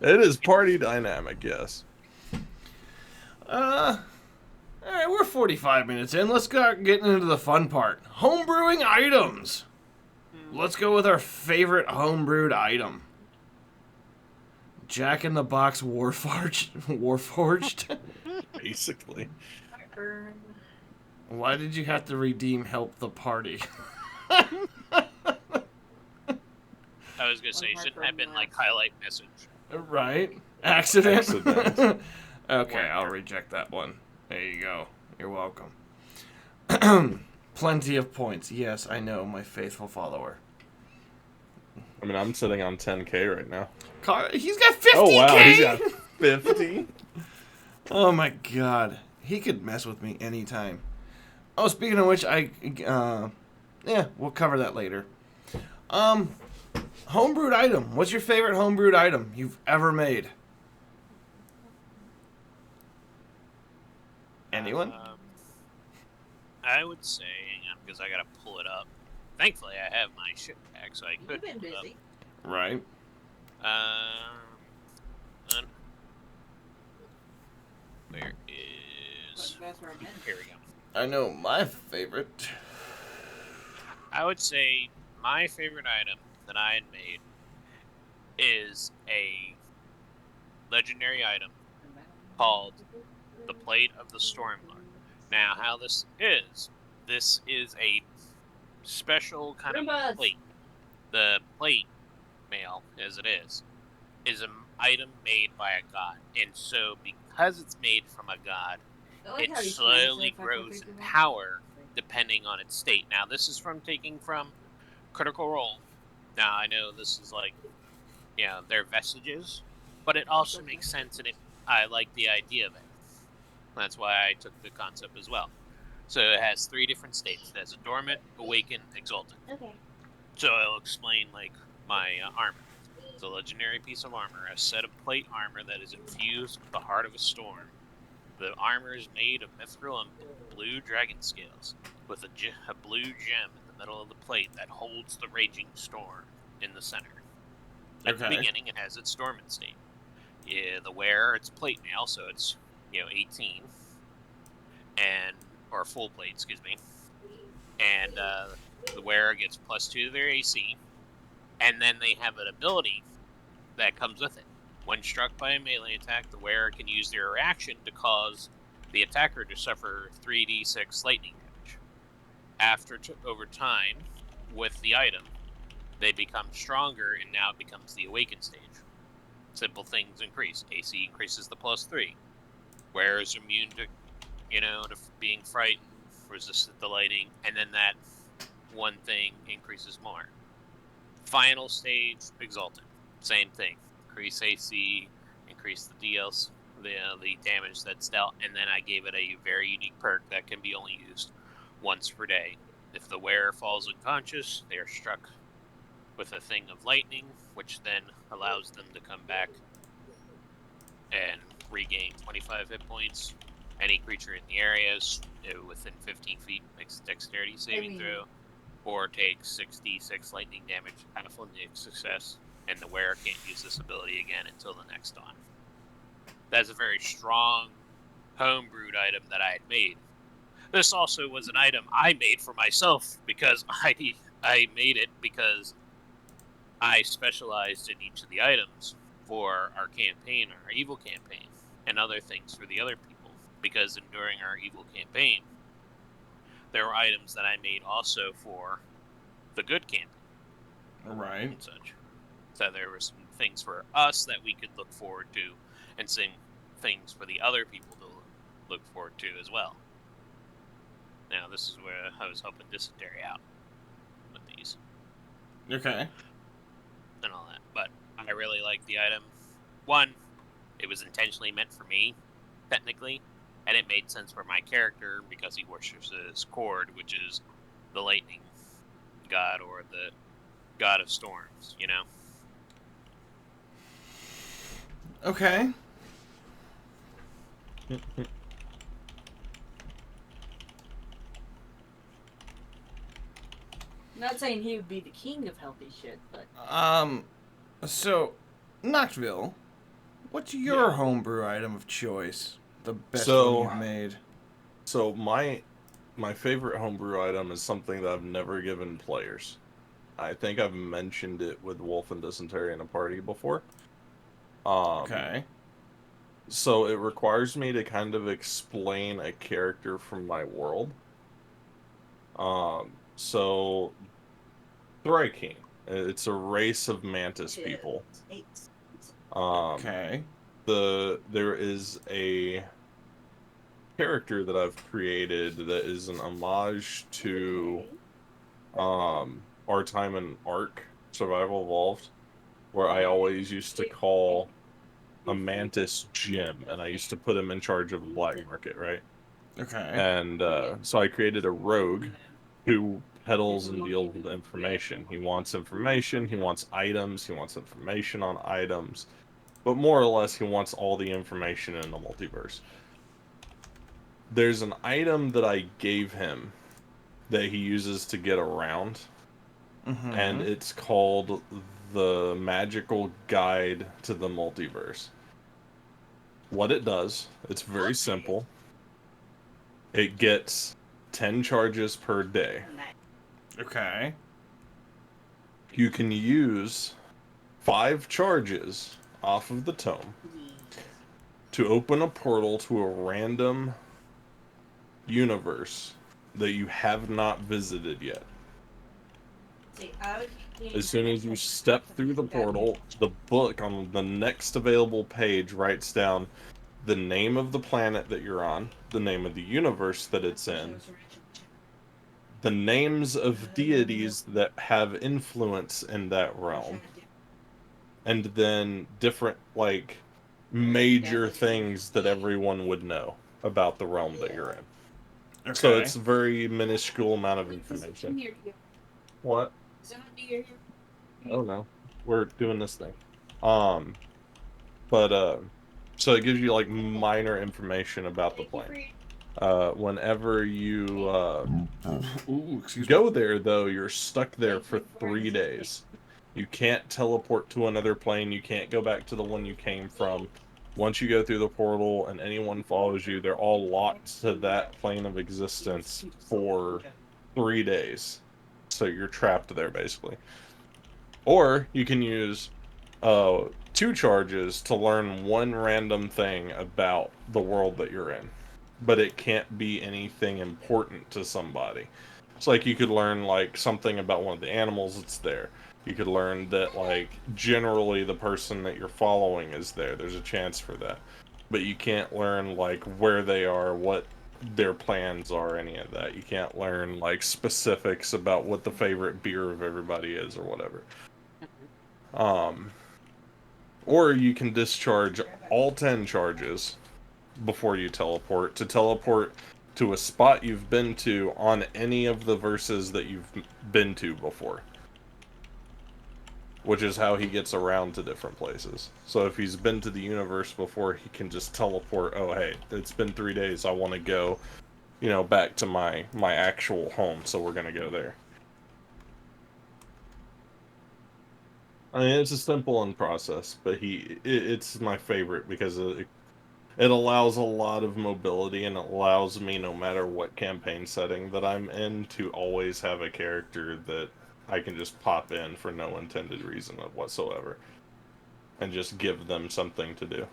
It is party dynamic, yes. Alright, we're 45 minutes in. Let's start getting into the fun part. Homebrewing items. Let's go with our favorite homebrewed item. Jack in the Box Warforged. Basically. Why did you have to redeem help the party? I was gonna say, shouldn't have been like highlight message. Right? Accident? Accident. Okay, I'll reject that one. There you go. You're welcome. Plenty of points. Yes, I know, my faithful follower. I mean, I'm sitting on 10k right now. He's got 50k! Oh, wow, he's got 50? Oh, my God. He could mess with me anytime. Oh, speaking of which, yeah, we'll cover that later. Homebrewed item. What's your favorite homebrewed item you've ever made? Anyone? I would say, because I gotta pull it up. Thankfully, I have my shit back, so I could You've been pull it up. busy. Right. Where is? That's where I've been. Here we go. I know my favorite. I would say my favorite item that I had made is a legendary item called the Plate of the Stormlord. Now, how this is a special kind of Roombas. plate. The plate, mail as it is an item made by a god, and so because it's made from a god, I like it how you slowly smash that grows fucker in through power depending on its state. Now, this is taking from Critical Role. Now, I know this is like, their vestiges, but it also makes sense, and I like the idea of it. That's why I took the concept as well. So it has 3 different states. It has a dormant, awakened, exalted. Okay. So I'll explain like my armor. It's a legendary piece of armor, a set of plate armor that is infused with the heart of a storm. The armor is made of mithril and blue dragon scales, with a blue gem in the middle of the plate that holds the raging storm in the center. At the Okay. beginning, it has its dormant state. Yeah, the wearer, it's plate mail, so it's 18, or full plate, excuse me. And the wearer gets +2 to their AC, and then they have an ability that comes with it. When struck by a melee attack, the wearer can use their reaction to cause the attacker to suffer 3d6 lightning damage. Over time, with the item, they become stronger, and now it becomes the awakened stage. Simple things increase. AC increases the +3. Wearers are immune to, to being frightened, resistant to lightning, and then that one thing increases more. Final stage, exalted. Same thing. Increase AC, increase the DLs, the damage that's dealt, and then I gave it a very unique perk that can be only used once per day. If the wearer falls unconscious, they are struck with a thing of lightning, which then allows them to come back and regain 25 hit points. Any creature in the area is within 15 feet makes a dexterity saving throw, or takes 66 lightning damage, half on the success, and the wearer can't use this ability again until the next dawn. That's a very strong homebrewed item that I had made. This also was an item I made for myself because I made it because I specialized in each of the items for our campaign, our evil campaign, and other things for the other people. Because during our evil campaign, there were items that I made also for the good campaign. Right. And such. So there were some things for us that we could look forward to, and some things for the other people to look forward to as well. Now, this is where I was helping Dysentery out with these. Okay. And all that. But I really like the item. One, it was intentionally meant for me, technically, and it made sense for my character because he worships his Kord, which is the lightning god or the god of storms, Okay. Not saying he would be the king of healthy shit, but So, Knoxville, what's your homebrew item of choice? The best So- one you've made? So my favorite homebrew item is something that I've never given players. I think I've mentioned it with Wolf and Dysentery in a party before. Okay. So it requires me to kind of explain a character from my world. So Thryking, it's a race of mantis people. Okay. There is a character that I've created that is an homage to our time in Ark Survival Evolved, where I always used to call a mantis Jim, and I used to put him in charge of the black market, right? Okay. And so I created a rogue who peddles and deals with information. He wants information, he wants items, he wants information on items. But more or less, he wants all the information in the multiverse. There's an item that I gave him that he uses to get around, and it's called the Magical Guide to the Multiverse. What it does, it's very simple. It gets 10 charges per day. Okay. You can use 5 charges off of the tome to open a portal to a random universe that you have not visited yet. As soon as you step through the portal, the book on the next available page writes down the name of the planet that you're on, the name of the universe that it's in, the names of deities that have influence in that realm, and then different, like, major things that everyone would know about the realm that you're in. Okay. So it's a very minuscule amount of information. What? Oh no, we're doing this thing. So it gives you like minor information about the plane. Whenever you go there, though, you're stuck there for 3 days. You can't teleport to another plane. You can't go back to the one you came from. Once you go through the portal and anyone follows you, they're all locked to that plane of existence for 3 days. So you're trapped there, basically. Or you can use 2 charges to learn one random thing about the world that you're in. But it can't be anything important to somebody. It's like you could learn like something about one of the animals that's there. You could learn that like generally the person that you're following is there. There's a chance for that. But you can't learn like where they are, what their plans are, any of that. You can't learn like specifics about what the favorite beer of everybody is or whatever. Or you can discharge all 10 charges before you teleport to a spot you've been to on any of the verses that you've been to before. Which is how he gets around to different places. So if he's been to the universe before, he can just teleport, oh hey, it's been 3 days, I want to go, back to my actual home, so we're gonna go there. I mean, it's a simple in process, but it's my favorite because it allows a lot of mobility, and it allows me, no matter what campaign setting that I'm in, to always have a character that I can just pop in for no intended reason whatsoever, and just give them something to do.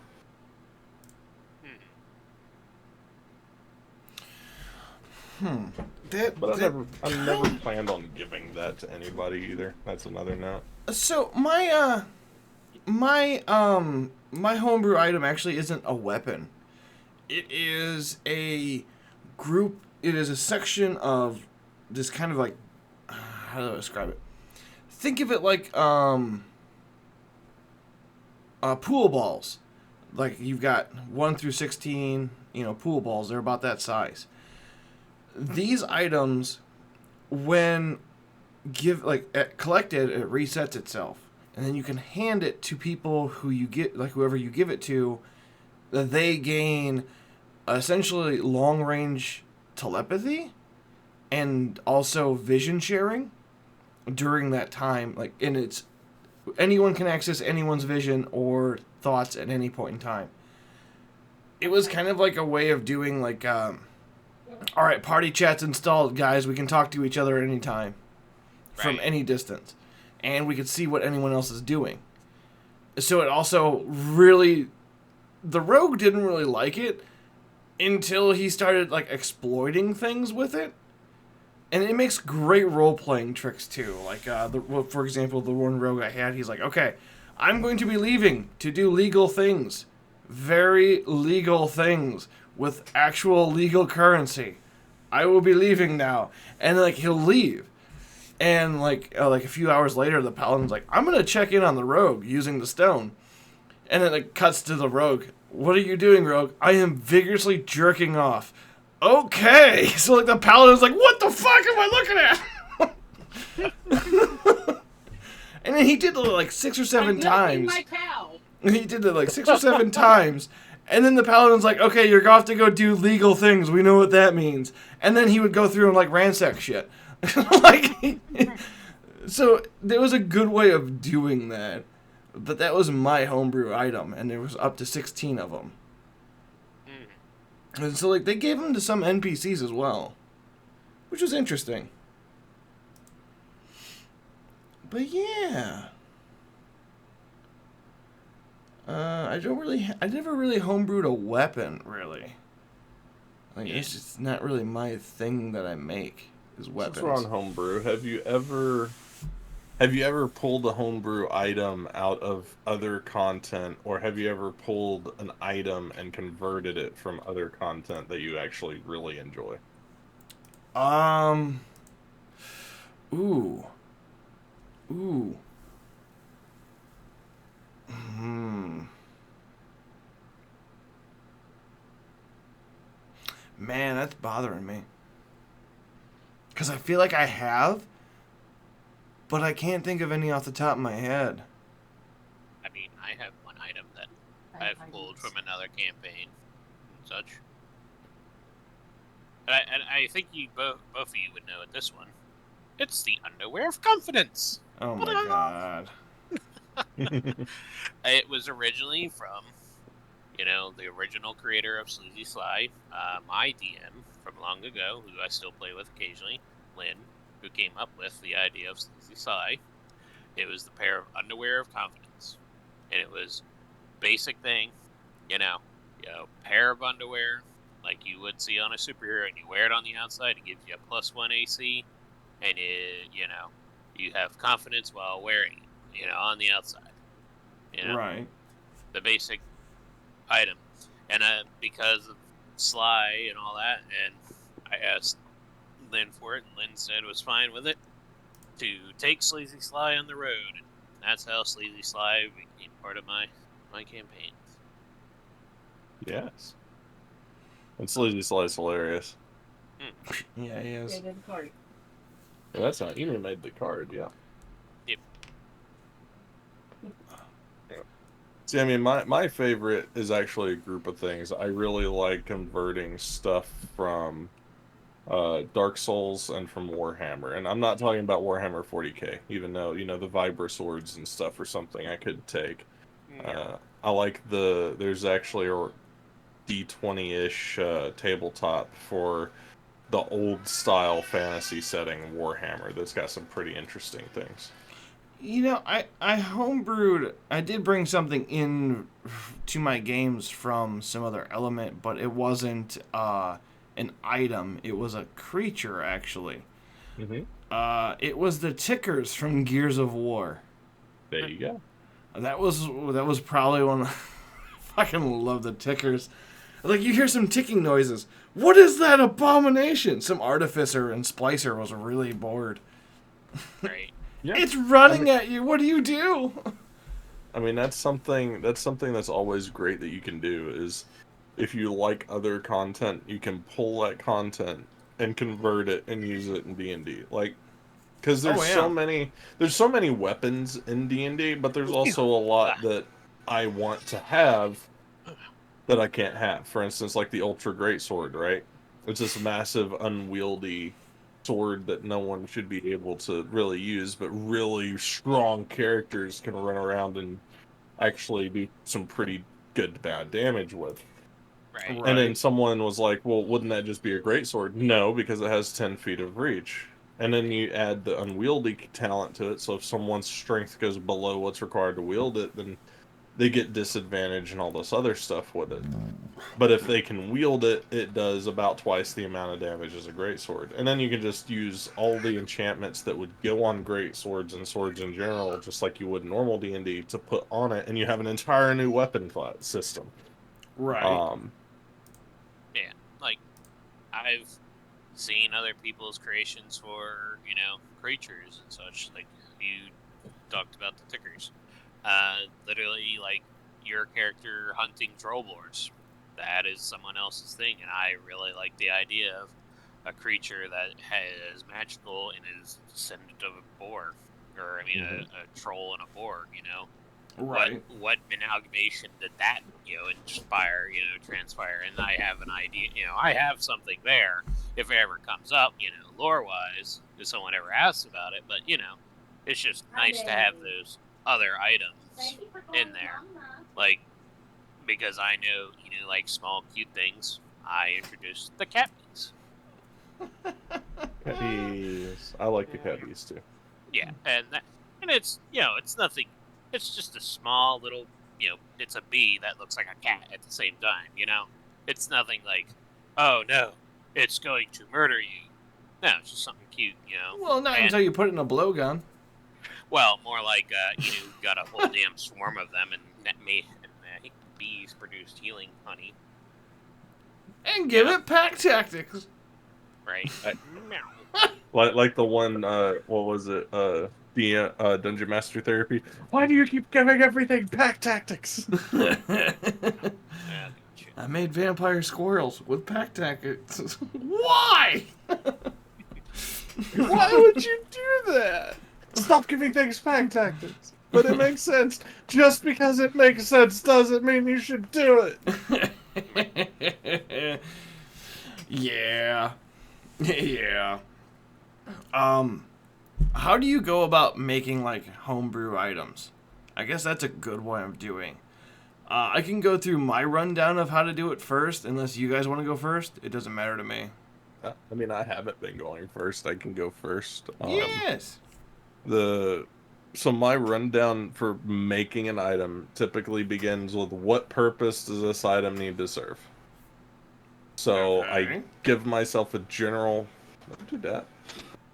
I've never planned on giving that to anybody either. That's another note. So my homebrew item actually isn't a weapon. It is a group. It is a section of this kind of like, how do I describe it? Think of it like pool balls. Like you've got 1 through 16, pool balls. They're about that size. These items, when collected, it resets itself, and then you can hand it to people who you get, like whoever you give it to. They gain essentially long range telepathy and also vision sharing during that time. And it's anyone can access anyone's vision or thoughts at any point in time. It was kind of like a way of doing like, all right, party chat's installed, guys. We can talk to each other at any time from any distance, and we can see what anyone else is doing. So it also really, the rogue didn't really like it until he started like exploiting things with it, and it makes great role-playing tricks too. Like for example, the one rogue I had, he's like, okay, I'm going to be leaving to do legal things, very legal things with actual legal currency. I will be leaving now, and like he'll leave. And like a few hours later, the paladin's like, I'm gonna check in on the rogue using the stone. And then it cuts to the rogue. What are you doing, rogue? I am vigorously jerking off. Okay. So like the paladin's like, what the fuck am I looking at? And then he did it like 6 or 7 I'm milking times. my cow. He did it like 6 or 7 times. And then the paladin's like, okay, you're going to have to go do legal things. We know what that means. And then he would go through and like ransack shit. Like, so there was a good way of doing that. But that was my homebrew item. And there was up to 16 of them. And so like they gave them to some NPCs as well. Which was interesting. But yeah. I never really homebrewed a weapon, really. Like, it's just not really my thing that I make, is weapons. Since we're on homebrew, have you ever pulled a homebrew item out of other content, or have you ever pulled an item and converted it from other content that you actually really enjoy? Ooh. Man, that's bothering me. Because I feel like I have, but I can't think of any off the top of my head. I mean, I have one item that I've pulled from another campaign and such. And I think you both of you would know it. This one, it's the underwear of confidence. Oh my god. It was originally from, the original creator of Sleazy Sly, my DM from long ago, who I still play with occasionally, Lynn, who came up with the idea of Sleazy Sly. It was the pair of underwear of confidence, and it was basic thing, pair of underwear like you would see on a superhero, and you wear it on the outside. It gives you a +1 AC, and you have confidence while wearing it, on the outside. Right. The basic item. And because of Sly and all that, and I asked Lynn for it, and Lynn said it was fine with it, to take Sleazy Sly on the road. And that's how Sleazy Sly became part of my campaigns. Yes. And Sleazy Sly's hilarious. Yeah, he is. Yeah, the card. Yeah, that's how you made the card, yeah. Yep. See, I mean, my favorite is actually a group of things. I really like converting stuff from Dark Souls and from Warhammer. And I'm not talking about Warhammer 40k, even though, the Vibra swords and stuff are something I could take. I like there's actually a D20-ish tabletop for the old style fantasy setting Warhammer that's got some pretty interesting things. I homebrewed. I did bring something in to my games from some other element, but it wasn't an item. It was a creature, actually. Mm-hmm. It was the tickers from Gears of War. There you go. That was probably one. I fucking love the tickers. Like, you hear some ticking noises. What is that abomination? Some artificer and splicer was really bored. Right. Yeah. It's running at you. What do you do? I mean, that's something that's always great that you can do, is if you like other content, you can pull that content and convert it and use it in D&D. Like, because there's so many weapons in D&D, but there's also a lot that I want to have that I can't have. For instance, like the Ultra Greatsword, right? It's this massive, unwieldy sword that no one should be able to really use, but really strong characters can run around and actually do some pretty good bad damage with. Right. And then someone was like, well, wouldn't that just be a greatsword? No, because it has 10 feet of reach. And then you add the unwieldy talent to it, so if someone's strength goes below what's required to wield it, then they get disadvantage and all this other stuff with it. But if they can wield it, it does about twice the amount of damage as a greatsword. And then you can just use all the enchantments that would go on greatswords and swords in general, just like you would normal D&D, to put on it, and you have an entire new weapon class system. Right. Yeah, like, I've seen other people's creations for, creatures and such. Like, you talked about the tickers. Literally, like, your character hunting troll boars. That is someone else's thing, and I really like the idea of a creature that has magical and is descendant of a Borg, or I mean a troll and a Borg. You know, Right. what amalgamation did that inspire? Transpire, and I have an idea. I have something there if it ever comes up. Lore wise, if someone ever asks about it. But it's just nice to have those other items in there, like because I know like small cute things. I introduced the cat bees. Cat bees. I like the cat bees too. Yeah, and it's it's nothing. It's just a small little it's a bee that looks like a cat at the same time. It's nothing like, oh no, it's going to murder you. No, it's just something cute. Well, not And- until you put it in a blowgun. Well, more like got a whole damn swarm of them, and I think bees produced healing honey, And give it pack tactics. right? Meow. Like the one, what was it? The Dungeon Master Therapy. Why do you keep giving everything pack tactics? Yeah, I made vampire squirrels with pack tactics. Why? Why would you do that? Stop giving things pack tactics. But it makes sense. Just because it makes sense doesn't mean you should do it. Yeah. Yeah. How do you go about making like homebrew items? I guess that's a good way of doing. I can go through my rundown of how to do it first, unless you guys want to go first. It doesn't matter to me. I mean, I haven't been going first. I can go first. Yes. So my rundown for making an item typically begins with what purpose does this item need to serve? So I Okay. give myself a general. Don't do that.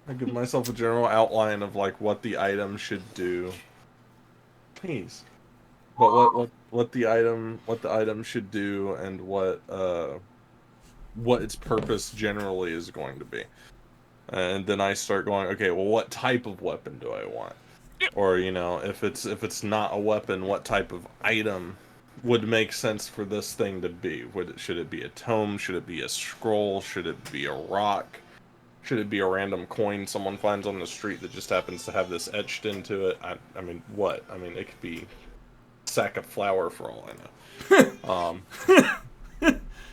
I give myself a general outline of like what the item should do. Please. But what the item should do and what its purpose generally is going to be. And then I start going, okay, well, what type of weapon do I want? Or, if it's not a weapon, what type of item would make sense for this thing to be? Should it be a tome? Should it be a scroll? Should it be a rock? Should it be a random coin someone finds on the street that just happens to have this etched into it? I mean, what? I mean, it could be a sack of flour for all I know.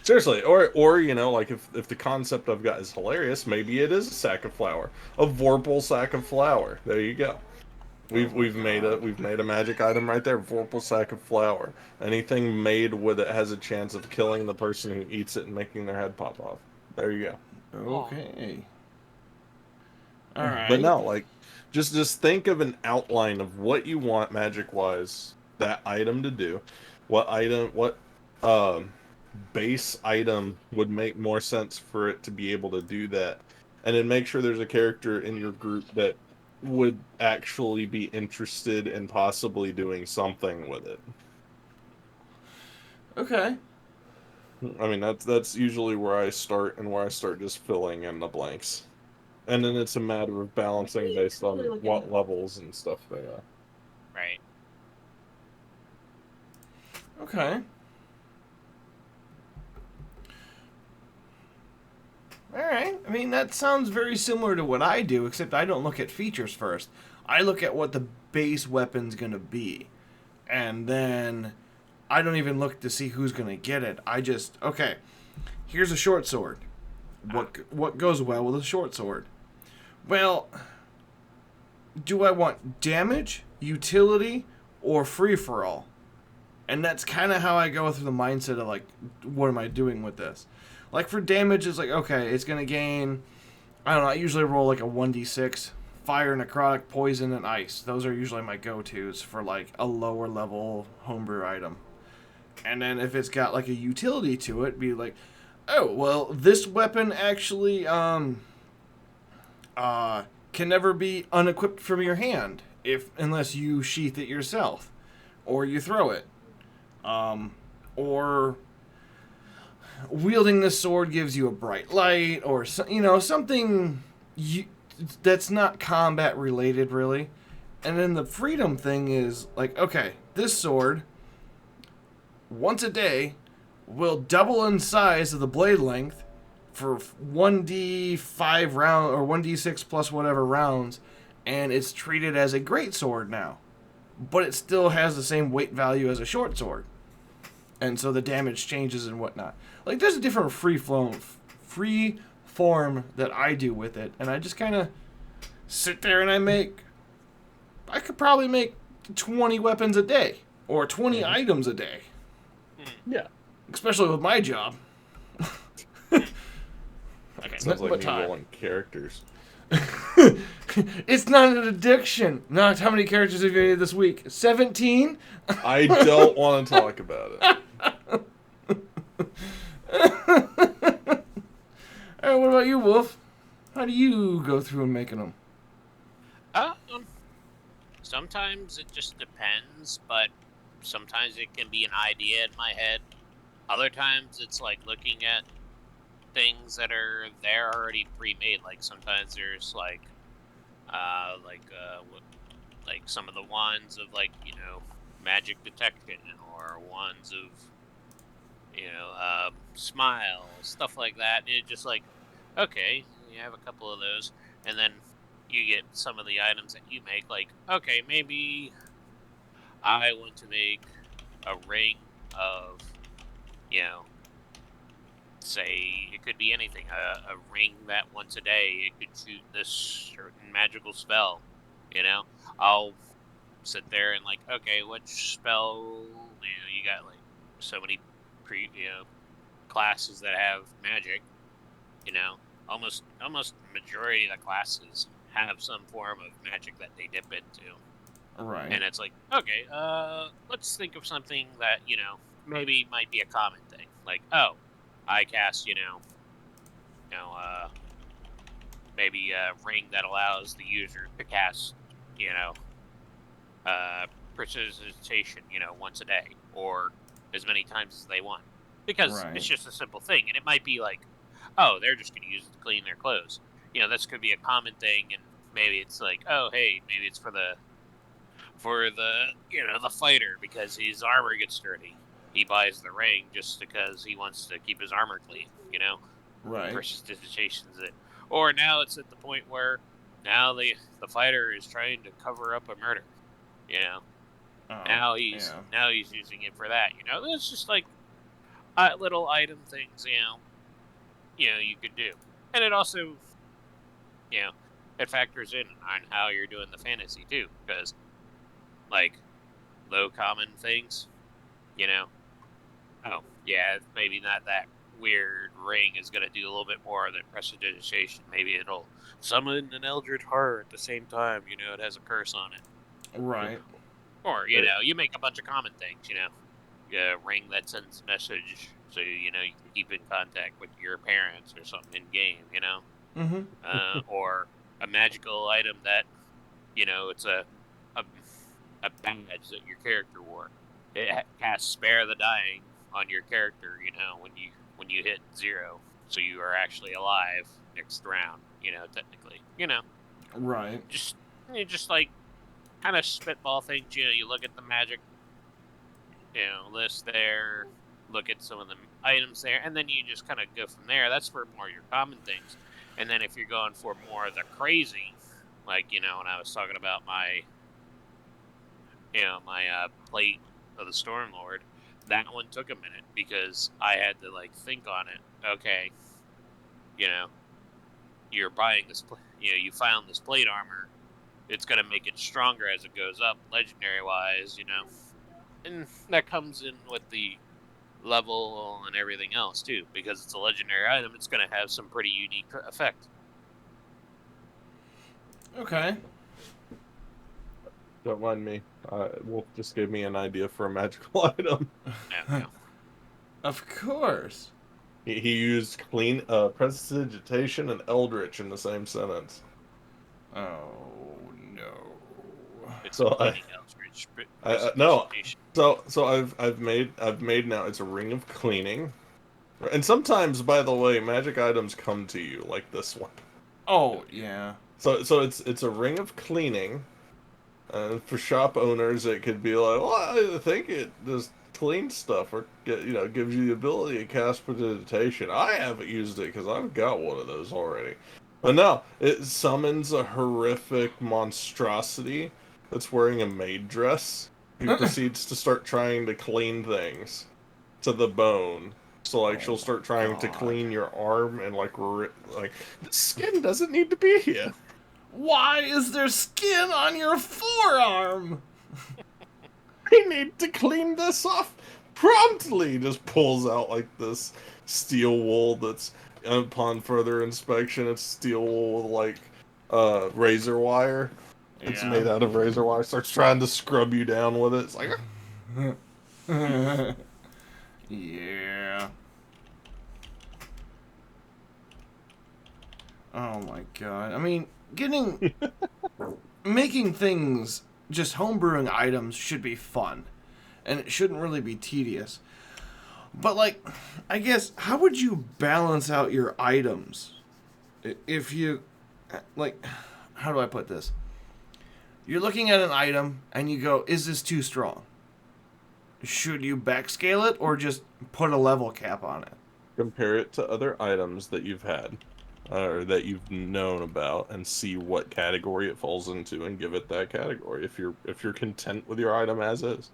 Seriously, or like if the concept I've got is hilarious, maybe it is a sack of flour, a Vorpal sack of flour. There you go. We've made a magic item right there. Vorpal sack of flour. Anything made with it has a chance of killing the person who eats it and making their head pop off. There you go. Okay. All right. But no, like, just think of an outline of what you want magic-wise that item to do. What base item would make more sense for it to be able to do that, and then make sure there's a character in your group that would actually be interested in possibly doing something with it. Okay. I mean, that's usually where I start, and where I start just filling in the blanks. And then it's a matter of balancing based on what levels and stuff they are. Right. Okay. All right. I mean, that sounds very similar to what I do, except I don't look at features first. I look at what the base weapon's going to be. And then I don't even look to see who's going to get it. I just, okay, here's a short sword. What goes well with a short sword? Well, do I want damage, utility, or free-for-all? And that's kind of how I go through the mindset of, like, what am I doing with this? Like, for damage, it's like, okay, it's going to gain, I don't know, I usually roll, like, a 1d6. Fire, necrotic, poison, and ice. Those are usually my go-tos for, like, a lower-level homebrew item. And then if it's got, like, a utility to it, be like, oh, well, this weapon actually, can never be unequipped from your hand unless you sheath it yourself. Or you throw it. Or wielding this sword gives you a bright light, or something that's not combat related, really. And then the freedom thing is like, okay, this sword once a day will double in size of the blade length for 1d5 round or 1d6 plus whatever rounds, and it's treated as a great sword now, but it still has the same weight value as a short sword, and so the damage changes and whatnot. Like there's a different free form that I do with it, and I just kind of sit there and I could probably make 20 weapons a day or 20 items a day. Yeah. Especially with my job. Okay, Sounds like what me time? rolling characters. It's not an addiction. Not how many characters have you made this week? 17? I don't want to talk about it. Alright, what about you, Wolf? How do you go through and making them? Sometimes it just depends, but sometimes it can be an idea in my head. Other times it's like looking at things that are there already pre-made. Like sometimes there's like some of the wands of like, you know, magic detection, or wands of, you know, smile, stuff like that. And it just like, okay, you have a couple of those, and then you get some of the items that you make. Like, okay, maybe I want to make a ring of, you know, say it could be anything. A ring that once a day it could shoot this certain magical spell. You know, I'll sit there and like, okay, which spell? You know, you got like so many classes that have magic. You know, almost majority of the classes have some form of magic that they dip into. Right. And it's like, okay, let's think of something that, you know, maybe might be a common thing. Like, oh, I cast, maybe a ring that allows the user to cast, you know, precipitation, you know, once a day, or as many times as they want. Because it's just a simple thing, and it might be like, oh, they're just going to use it to clean their clothes. You know, this could be a common thing, and maybe it's like, oh, hey, maybe it's for the the fighter, because his armor gets dirty. He buys the ring just because he wants to keep his armor clean, you know? Right. Prestidigitation's it. Or now it's at the point where now the fighter is trying to cover up a murder, you know? Now he's using it for that, you know? It's just like little item things, you could do. And it also, it factors in on how you're doing the fantasy too, because like low common things, oh yeah, maybe not that weird ring is going to do a little bit more than prestidigitation. Maybe it'll summon an Eldritch Horror at the same time, it has a curse on it. Right. Or, you make a bunch of common things, a ring that sends a message so, you can keep in contact with your parents or something in game, Mm-hmm. Or a magical item that, it's a badge that your character wore. It casts Spare the Dying on your character, when you hit 0, so you are actually alive next round, technically, Right. just like kind of spitball things. You look at the magic, list there, look at some of the items there, and then you just kind of go from there. That's for more your common things. And then if you're going for more of the crazy, like, when I was talking about my, my plate of the Stormlord, that one took a minute because I had to, like, think on it. Okay, you're buying this, you found this plate armor. It's going to make it stronger as it goes up, legendary-wise, And that comes in with the level and everything else, too. Because it's a legendary item, it's going to have some pretty unique effect. Okay. Don't mind me. Wolf just gave me an idea for a magical item. Yeah. Of course. He used prestidigitation and eldritch in the same sentence. Oh no. It's So Eldritch, no. So I've made now. It's a ring of cleaning, and sometimes, by the way, magic items come to you like this one. Oh yeah. So it's a ring of cleaning. For shop owners, it could be like, well, I think it just clean stuff, or gives you the ability to cast prestidigitation. I haven't used it because I've got one of those already. But no, it summons a horrific monstrosity that's wearing a maid dress, who proceeds to start trying to clean things to the bone. So like she'll start trying to God. clean your arm and like the skin doesn't need to be here. Why is there skin on your forearm? We need to clean this off promptly. Just pulls out like this steel wool that's, upon further inspection, it's steel wool with like razor wire. It's Yeah. made out of razor wire. Starts trying to scrub you down with it. It's like, Yeah. Oh my god. I mean, making things, just homebrewing items should be fun. And it shouldn't really be tedious. But like, I guess, how would you balance out your items? If you, like, how do I put this? You're looking at an item and you go, is this too strong? Should you backscale it or just put a level cap on it? compare it to other items that you've had, or that you've known about, and see what category it falls into, and give it that category. If you're content with your item as is.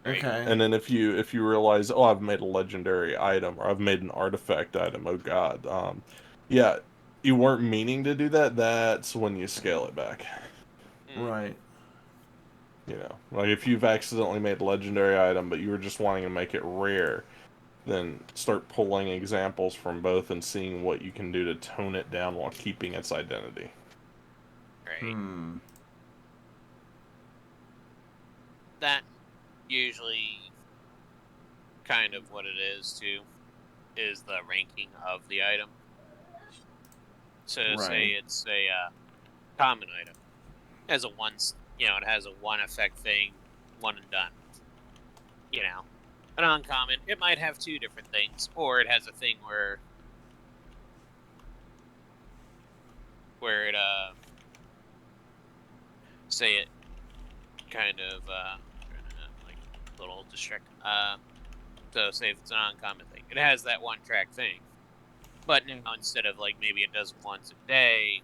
Okay. And then if you realize, oh, I've made a legendary item, or I've made an artifact item, oh god, yeah, you weren't meaning to do that. That's when you scale it back. Right. Like if you've accidentally made a legendary item, but you were just wanting to make it rare, then start pulling examples from both and seeing what you can do to tone it down while keeping its identity. Right. Hmm. That usually kind of what it is too, is the ranking of the item. So Right. say it's a common item, it has a one, it has a one effect thing, one and done. An uncommon, it might have two different things, or it has a thing where it say it kind of like a little distract. So say if it's an uncommon thing, it has that one track thing, but now instead of like maybe it does it once a day,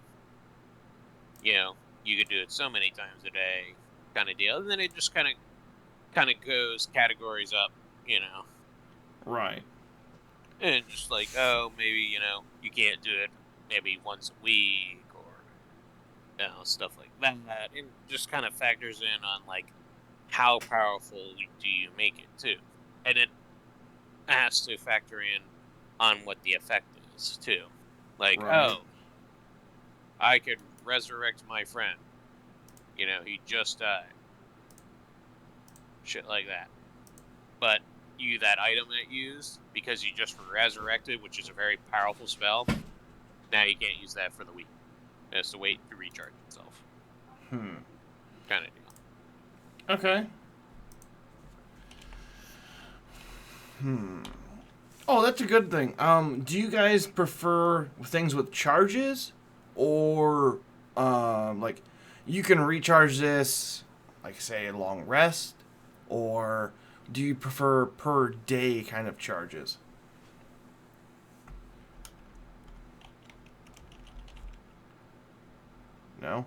you could do it so many times a day, kind of deal, and then it just kind of goes categories up, Right. and just like, oh, maybe you can't do it maybe once a week, or stuff like that, and just kind of factors in on like how powerful do you make it too, and it has to factor in on what the effect is too, like, Right. oh, I could resurrect my friend, he just died, shit like that, but that item that you used, because you just resurrected, which is a very powerful spell, now you can't use that for the week. It has to wait to recharge itself. Hmm. Kind of deal. Okay. Hmm. Oh, that's a good thing. Do you guys prefer things with charges, or like you can recharge this, like say a long rest, or do you prefer per day kind of charges? No.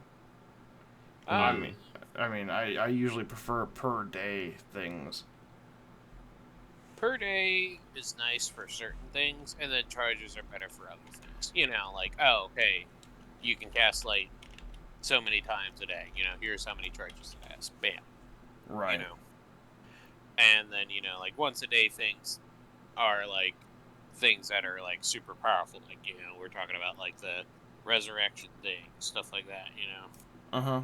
I usually prefer per day things. Per day is nice for certain things, and then charges are better for other things. Like, oh, okay, you can cast light so many times a day. Here's how many charges it has. Bam. Right. And then, like once a day things are like things that are like super powerful. Like, we're talking about like the resurrection thing, stuff like that, Uh-huh.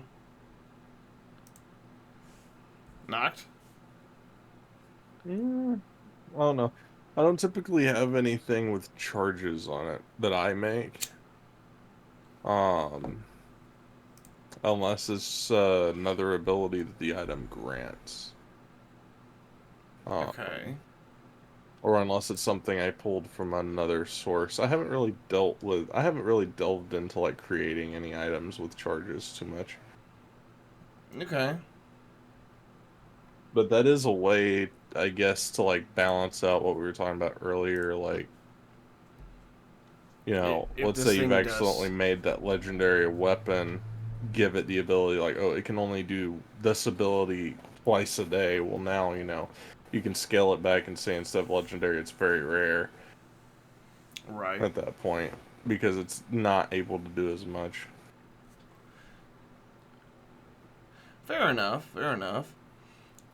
Knocked? I don't know. I don't typically have anything with charges on it that I make. Unless it's another ability that the item grants. Okay. Or unless it's something I pulled from another source. I haven't really delved into like creating any items with charges too much. Okay. But that is a way I guess to like balance out what we were talking about earlier, like, you know, If let's this say you've thing accidentally does, made that legendary weapon, give it the ability, like, oh, it can only do this ability twice a day. Well, now, you know, you can scale it back and say instead of legendary, it's very rare right? at that point because it's not able to do as much. Fair enough. Fair enough.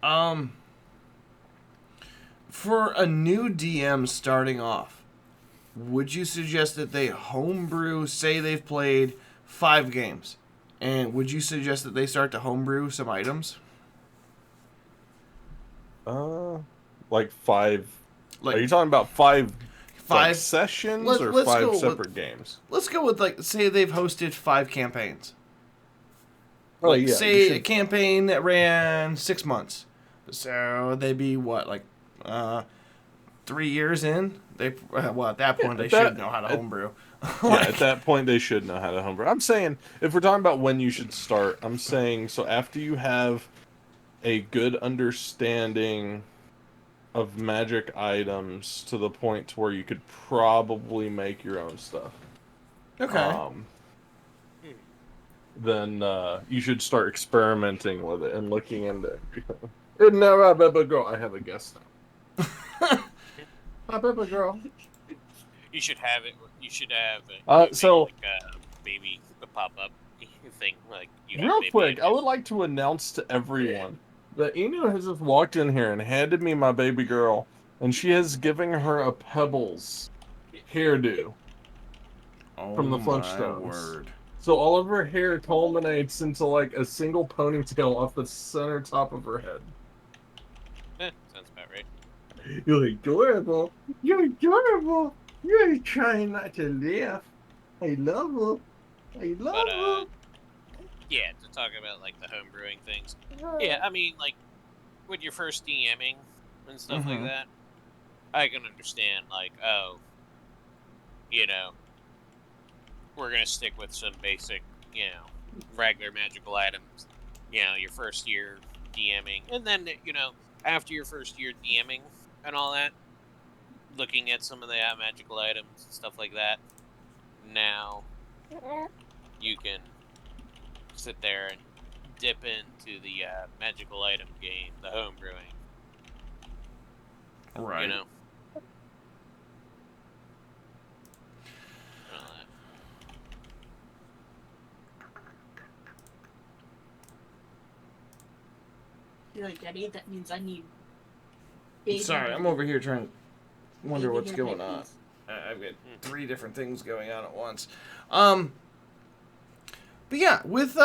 Um, for a new DM starting off, would you suggest that they homebrew? Say they've played 5 games, and would you suggest that they start to homebrew some items? Uh, like 5. Are you Like talking about 5 like five. sessions or Let's 5 go with separate games? let's go with like say they've hosted 5 campaigns. Oh Like yeah, you say a should. campaign that ran 6 months, so they'd be what like 3 years in. They well at that Yeah, point they at should that, know how to at, homebrew. yeah, at Like, that point they should know how to homebrew. I'm saying if we're talking about when you should start, I'm saying so after you have a good understanding of magic items to the point to where you could probably make your own stuff. okay. Um, then you should start experimenting with it and looking into it. And now, baby girl, I have a guest now. Hi, baby girl. You should have it. You should have it. So Like a baby pop up thing. Like you have real baby. quick, I would like to announce to everyone that Inu has just walked in here and handed me my baby girl, and she is giving her a Pebbles hairdo Oh from the my Flintstones. word. So all of her hair culminates into like a single ponytail off the center top of her head. Sounds about right. You're adorable. You're adorable. You're trying not to laugh. I love her. I love But her. yeah, to talk about like the home brewing things. Yeah, I mean like when you're first DMing and stuff like Mhm. that, I can understand like, oh, you know, we're gonna stick with some basic, you know, regular magical items. You know, your first year DMing, and then you know, after your first year DMing and all that, looking at some of the magical items and stuff like that. Now you can sit there and dip into the magical item game, the home brewing. Right. You know. All that. You're like, Daddy, that means I need. baby Sorry, I'm hair- over here trying to wonder baby what's hair going on. headpiece. I've got 3 different things going on at once. But yeah, with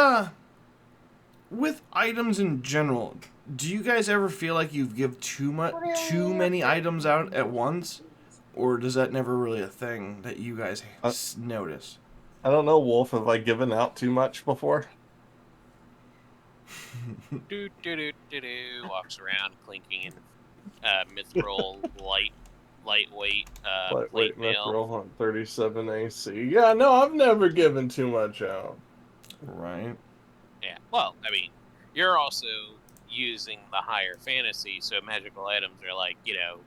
items in general, do you guys ever feel like you give too many items out at once, or does that never really a thing that you guys notice? I don't know, Wolf. Have I given out too much before? Do do do do do. Walks around clinking mithril lightweight plate Wait, mail. Mithril on 37 AC. Yeah, no, I've never given too much out. Right. Yeah. Well, I mean, you're also using the higher fantasy, so magical items are like, you know,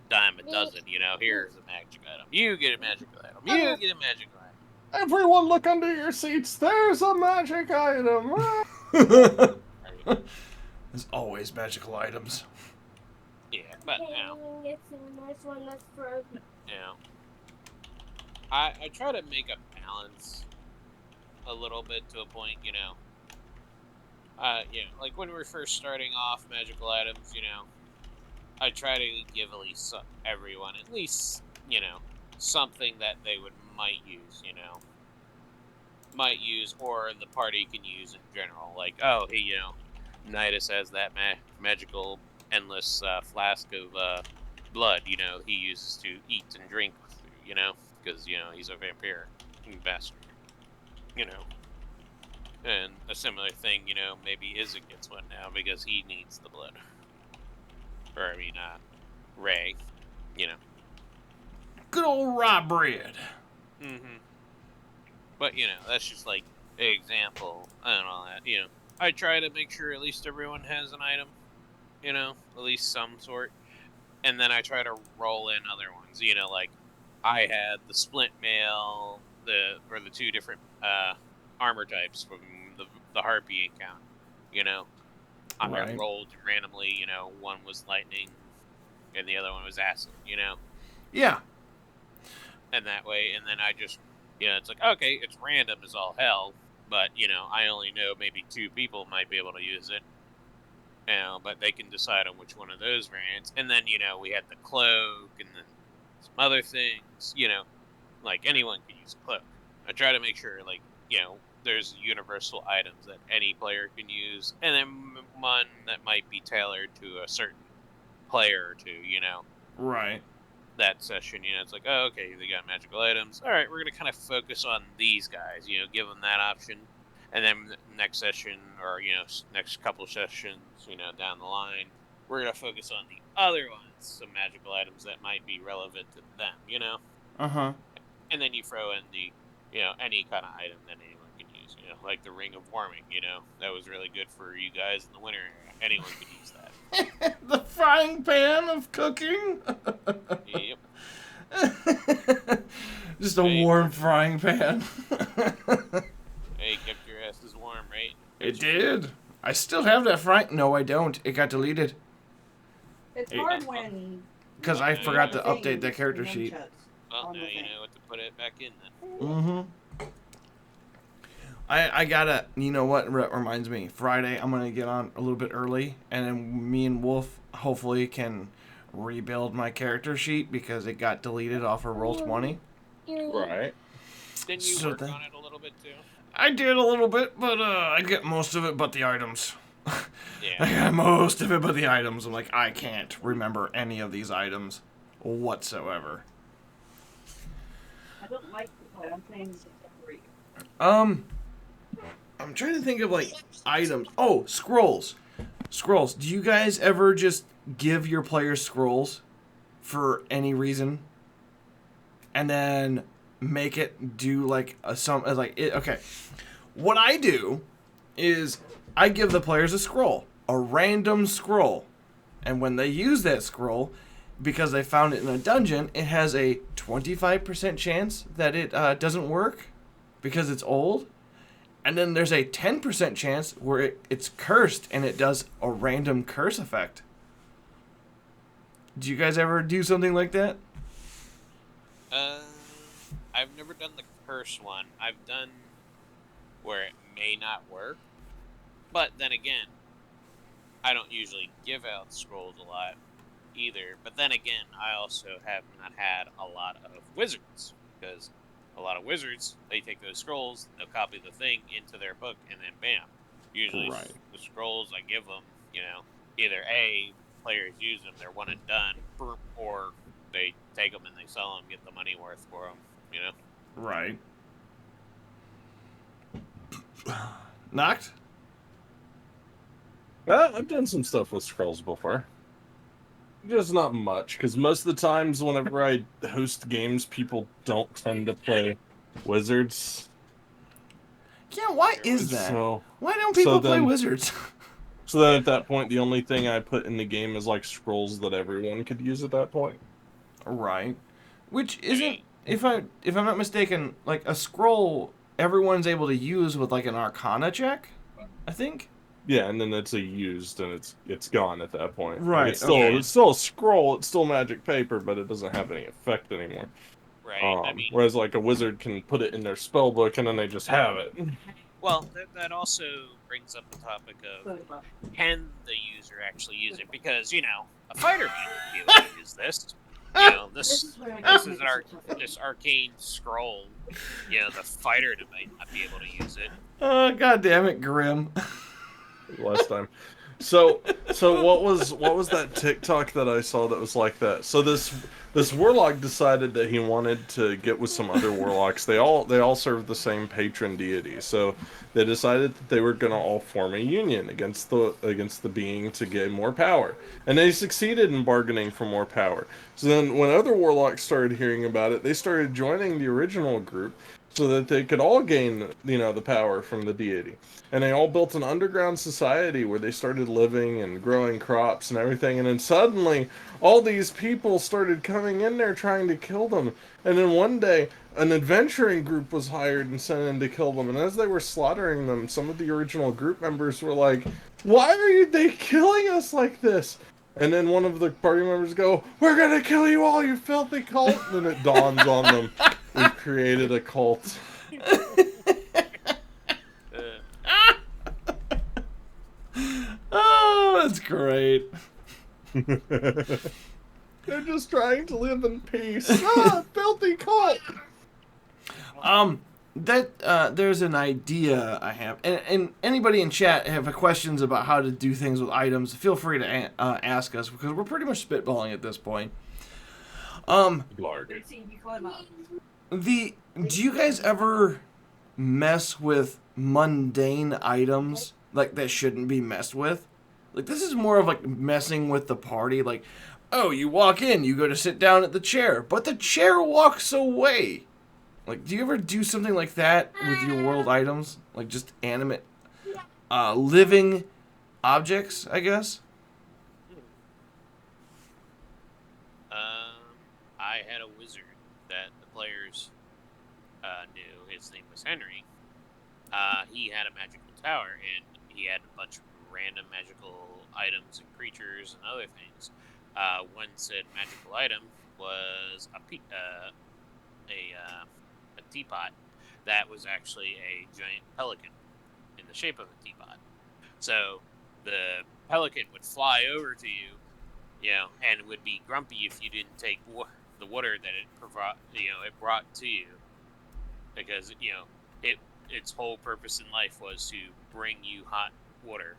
dime a dozen. You know, here's a magic item. You get a magical item. You get a magical item. Everyone look under your seats. There's a magic item. There's always magical items. Yeah, but you know, I try to make a balance a little bit to a point. You know, like when we're first starting off magical items, you know, I try to give at least everyone at least, you know, something that they might use, you know, or the party can use in general. Like, oh, hey, you know, Nidus has that magical endless flask of blood, you know, he uses to eat and drink, you know, because, you know, he's a vampire bastard, you know. And a similar thing, you know, maybe Isaac gets one now because he needs the blood. Or, I mean, Ray, you know. Good old rye bread. Mm-hmm. But, you know, that's just like an example and all that, you know. I try to make sure at least everyone has an item, at least some sort. And then I try to roll in other ones. Like I had the splint mail, the 2 different armor types from the Harpy account. I Right. rolled randomly. One was lightning, and the other one was acid. Yeah. And that way, and then I just, it's like, okay, it's random as all hell, but I only know maybe 2 people might be able to use it. But they can decide on which one of those variants. And then, we had the cloak and then some other things, like anyone can use a cloak. I try to make sure, like, there's universal items that any player can use, and then one that might be tailored to a certain player or 2, Right. that session. It's like, oh, okay, they got magical items. All right, we're going to kind of focus on these guys, give them that option. And then next session, or next couple sessions, down the line, we're gonna focus on the other ones, some magical items that might be relevant to them, Uh-huh. And then you throw in the, any kind of item that anyone can use, like the Ring of Warming, that was really good for you guys in the winter era. Anyone could use that. The frying pan of cooking. Yep. Just a warm frying pan. Hey, kept your asses warm, right? It did. I still have that frying. No, I don't. It got deleted It's Hey, hard when. because I forgot to thing update that character nunchucks sheet. Well, on now the you thing. know what to put it back in then. Mm-hmm. I gotta. You know what reminds me? Friday, I'm gonna get on a little bit early, and then me and Wolf hopefully can rebuild my character sheet because it got deleted off of Roll20. Right. Didn't you So work then- on it a little bit too? I did a little bit, but I get most of it but the items. I Yeah. got most of it but the items. I'm like, I can't remember any of these items whatsoever. I don't like the play. I'm playing three. I'm trying to think of like items. Oh, scrolls. Scrolls. Do you guys ever just give your players scrolls for any reason, and then make it do like okay? What I do is I give the players a scroll, a random scroll, and when they use that scroll, because they found it in a dungeon, it has a 25% chance that it doesn't work because it's old. And then there's a 10% chance where it's cursed and it does a random curse effect. Do you guys ever do something like that? I've never done the curse one. I've done where it may not work, but then again, I don't usually give out scrolls a lot either. But then again, I also have not had a lot of wizards, because a lot of wizards, they take those scrolls, they'll copy the thing into their book, and then bam. Usually Right. the scrolls I give them, either A, players use them, they're one and done, or they take them and they sell them, get the money worth for them, Right. Knocked? I've done some stuff with scrolls before. Just not much, because most of the times whenever I host games, people don't tend to play wizards. Yeah, why is that? So, Why don't people play then- wizards? so then at that point, the only thing I put in the game is like scrolls that everyone could use at that point. Right. Which isn't, if I'm not mistaken, like a scroll everyone's able to use with like an Arcana check, I think. Yeah, and then it's a used and it's gone at that point. Like, Right, it's still okay. it's still a scroll. It's still magic paper, but it doesn't have any effect anymore. Right. I mean, Whereas like a wizard can put it in their spell book and then they just have it. well, that also brings up the topic of can the user actually use it? Because a fighter may be able to use this. This is this arcane scroll. The fighter might not be able to use it. God damn it, Grim. Last time. So what was that TikTok that I saw that was like that? So this this warlock decided that he wanted to get with some other warlocks. They all serve the same patron deity, so they decided that they were going to all form a union against the being to gain more power, and they succeeded in bargaining for more power. So then, when other warlocks started hearing about it, they started joining the original group so that they could all gain, the power from the deity. And they all built an underground society where they started living and growing crops and everything. And then suddenly, all these people started coming in there trying to kill them. And then one day, an adventuring group was hired and sent in to kill them. And as they were slaughtering them, some of the original group members were like, "Why are they killing us like this?" And then one of the party members go, "We're gonna kill you all, you filthy cult!" And then it dawns on them, we've created a cult. Oh, that's great. They're just trying to live in peace. Filthy cult! There's an idea I have, and anybody in chat have questions about how to do things with items, feel free to ask us, because we're pretty much spitballing at this point. Larg. Do you guys ever mess with mundane items like that shouldn't be messed with? Like, this is more of like messing with the party. Like, oh, you walk in, you go to sit down at the chair, but the chair walks away. Like, do you ever do something like that with your world items? Like, just animate, living objects, I guess? I had a wizard that the players knew. His name was Henry. He had a magical tower, and he had a bunch of random magical items and creatures and other things. One said magical item was a teapot that was actually a giant pelican in the shape of a teapot. So the pelican would fly over to you, and would be grumpy if you didn't take the water that it brought to you, because its whole purpose in life was to bring you hot water,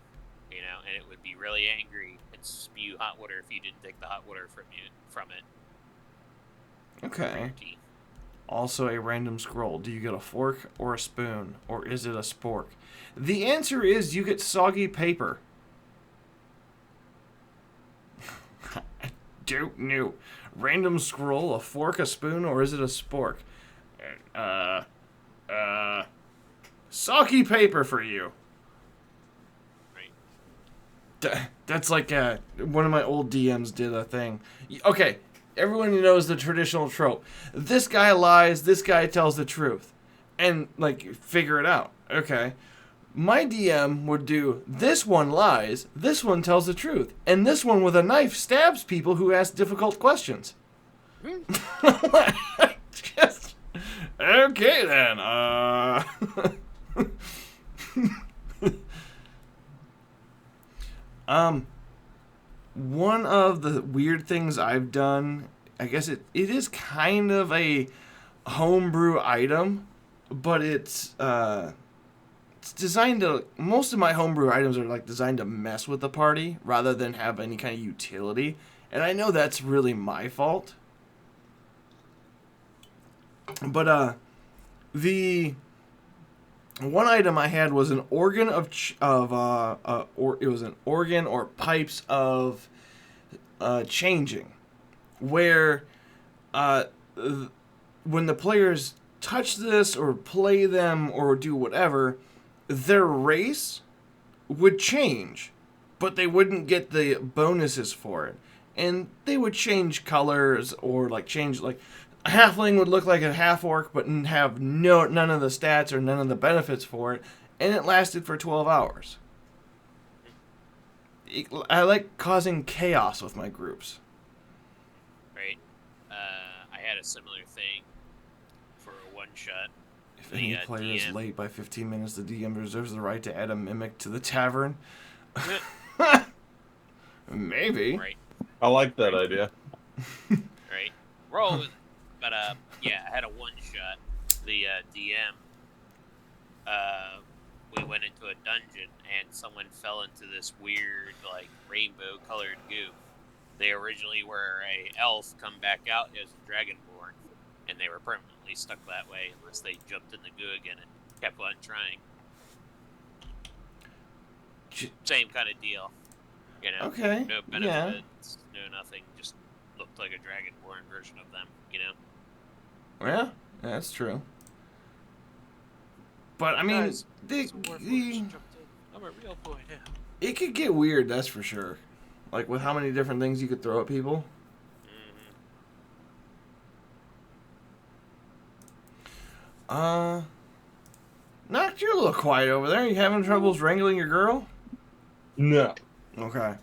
and it would be really angry and spew hot water if you didn't take the hot water from it. Okay. Also a random scroll. Do you get a fork or a spoon? Or is it a spork? The answer is you get soggy paper. I don't know. Random scroll, a fork, a spoon, or is it a spork? Soggy paper for you. Right. That's like one of my old DMs did a thing. Okay. Everyone knows the traditional trope. This guy lies, this guy tells the truth. And, like, figure it out. Okay. My DM would do, this one lies, this one tells the truth, and this one with a knife stabs people who ask difficult questions. Just, okay then, one of the weird things I've done, I guess it is kind of a homebrew item, but it's designed to, most of my homebrew items are like designed to mess with the party rather than have any kind of utility. And I know that's really my fault. But the one item I had was an organ it was an organ or pipes of changing, where when the players touch this or play them or do whatever, their race would change, but they wouldn't get the bonuses for it, and they would change colors or change a halfling would look like a half orc, but have none of the stats or none of the benefits for it, and it lasted for 12 hours. I like causing chaos with my groups. Right. I had a similar thing for a one-shot. If any player is late by 15 minutes, the DM reserves the right to add a mimic to the tavern. Maybe. Right. I like that idea. Right. Roll with it. But, yeah, I had a one-shot. The DM, we went into a dungeon, and someone fell into this weird, rainbow-colored goo. They originally were a elf come back out as a dragonborn, and they were permanently stuck that way unless they jumped in the goo again and kept on trying. Same kind of deal. You know, Okay. no Yeah. benefits, no nothing, just looked like a dragonborn version of them, you know? Yeah, that's true. But I mean, Guys, I'm a real boy now. it could get weird. That's for sure. Like with how many different things you could throw at people. Knocked, you're a little quiet over there. You having troubles wrangling your girl? No. Okay.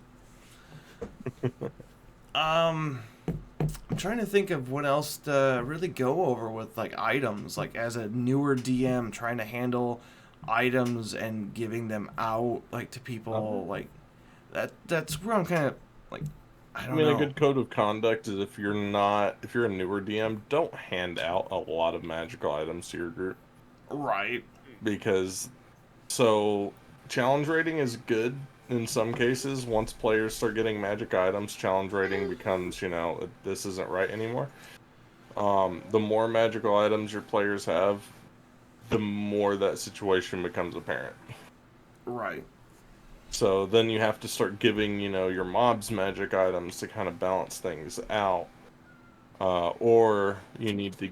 I'm trying to think of what else to really go over with like items. Like as a newer DM, trying to handle items and giving them out like to people like that's where I'm kind of like I I don't mean, know. a good code of conduct is if you're a newer DM, don't hand out a lot of magical items to your group. Right. Because, so, challenge rating is good in some cases. Once players start getting magic items, challenge rating becomes, this isn't right anymore. The more magical items your players have, the more that situation becomes apparent. Right. So then you have to start giving, your mobs magic items to kind of balance things out. Or you need to,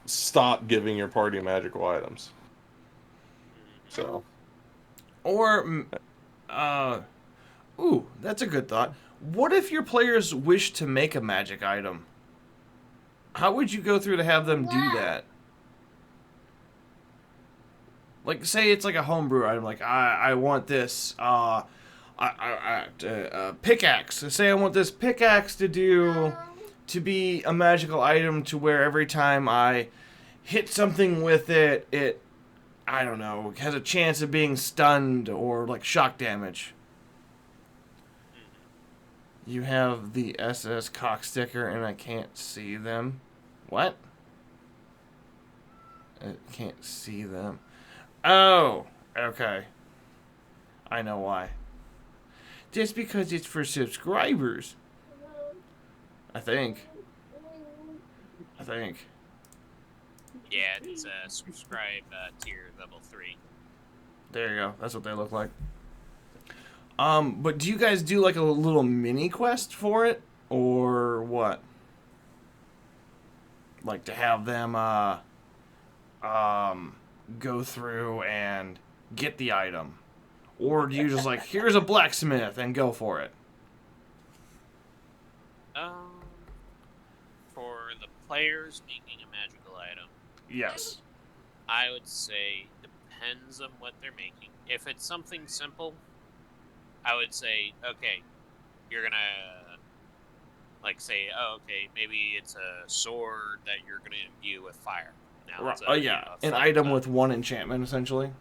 stop giving your party magical items. So. Or ooh, that's a good thought. What if your players wish to make a magic item? How would you go through to have them do that? Like, say it's like a homebrew item. Like, I want this pickaxe. Say I want this pickaxe to be a magical item to where every time I hit something with it, I don't know, has a chance of being stunned or like shock damage. You have the SS cocksticker and I can't see them. What? I can't see them. Oh, okay. I know why. Just because it's for subscribers. I think. Yeah, it's a subscribe tier level 3. There you go. That's what they look like. But do you guys do like a little mini quest for it? Or what? Like to have them, go through and get the item? Or do you just like, here's a blacksmith and go for it? For the players making a magical item, Yes. I would say depends on what they're making. If it's something simple, I would say, okay, you're gonna like say, oh, okay, maybe it's a sword that you're gonna imbue with fire. Now, Right. it's Oh, yeah. An item with one enchantment, essentially.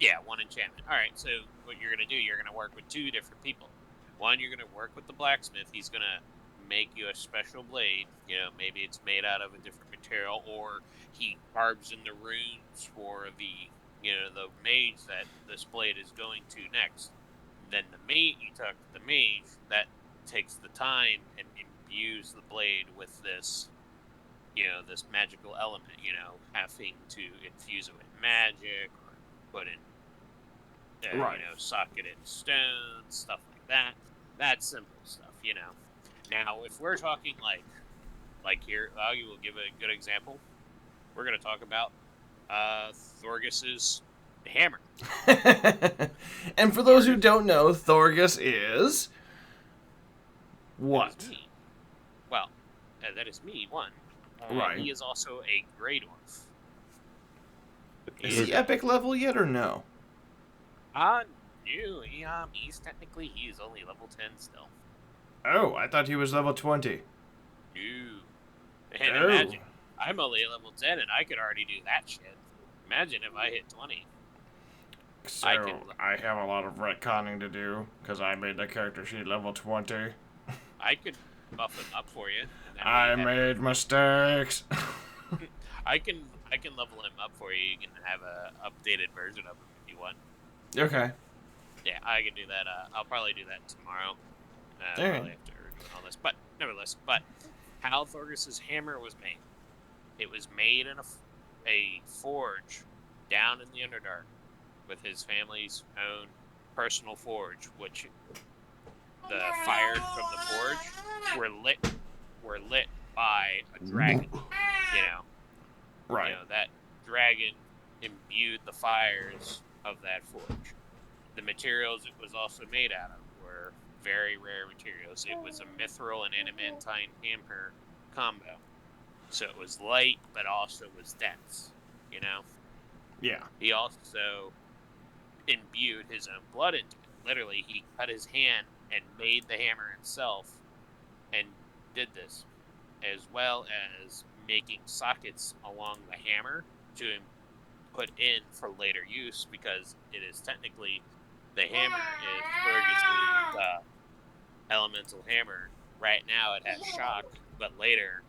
Yeah, one enchantment. All right, so what you're gonna do? You're gonna work with 2 different people. One, you're gonna work with the blacksmith. He's gonna make you a special blade. Maybe it's made out of a different material, or he carves in the runes for the mage that this blade is going to next. Then you talk to the mage that takes the time and imbues the blade with this, this magical element. Having to infuse it with magic or put in, Right. socket in stone, stuff like that. That's simple stuff. Now, if we're talking like here, I will give a good example. We're going to talk about Thorgus's hammer. And for those who don't know, Thorgus is what? That is me. Well, that is me, one. Right. He is also a Grey Dwarf. Is he epic level yet or no? No, he's only level 10 still. Oh, I thought he was level 20. No. And Oh. imagine, I'm only level 10 and I could already do that shit. Imagine if I hit 20. So, I have a lot of retconning to do, because I made the character sheet level 20. I could buff him up for you. I made mistakes. I can level him up for you. You can have a updated version of him if you want. Okay. Yeah, I can do that. I'll probably do that tomorrow. Alright. Probably after all this. But nevertheless, how Thorgus's hammer was made. It was made in a forge down in the Underdark with his family's own personal forge, which the fires from the forge were lit by a dragon. Right. That dragon imbued the fires of that forge. The materials it was also made out of were very rare materials. It was a mithril and adamantine hammer combo. So it was light, but also was dense, Yeah. He also imbued his own blood into it. Literally, he cut his hand and made the hammer itself and did this, as well as making sockets along the hammer to put in for later use, because it is technically, the hammer is Fergus's elemental hammer. Right now it has shock, but later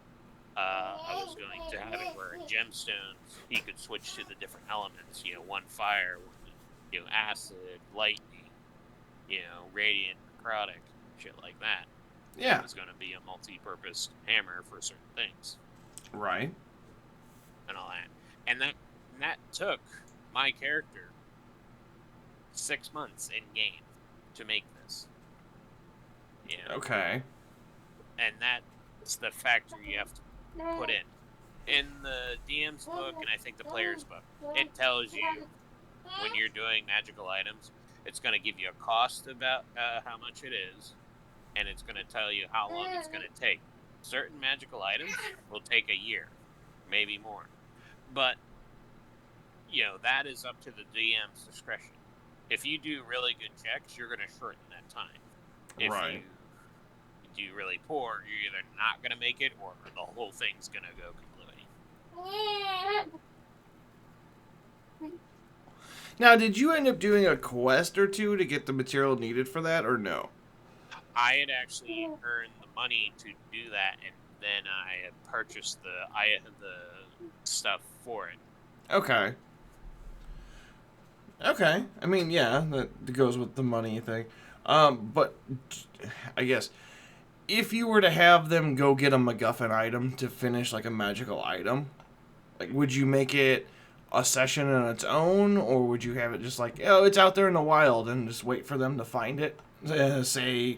I was going to have it where in gemstones he could switch to the different elements, one fire, acid, lightning, radiant, necrotic, shit like that. Yeah. It was going to be a multi-purpose hammer for certain things. Right. And all that. And that took my character 6 months in game to make this. Okay. And that's the factor you have to put in. In the DM's book, and I think the player's book, it tells you when you're doing magical items, it's going to give you a cost about how much it is, and it's going to tell you how long it's going to take. Certain magical items will take a year, maybe more. But, that is up to the DM's discretion. If you do really good checks, you're going to shorten that time. If Right. you do really poor, you're either not going to make it, or the whole thing's going to go completely. Now, did you end up doing a quest or two to get the material needed for that, or no? I had actually earned the money to do that, and then I had purchased the stuff for it. Okay. Okay. I mean, yeah, that goes with the money thing. But I guess if you were to have them go get a MacGuffin item to finish like a magical item, like would you make it a session on its own, or would you have it just like, oh, it's out there in the wild and just wait for them to find it, say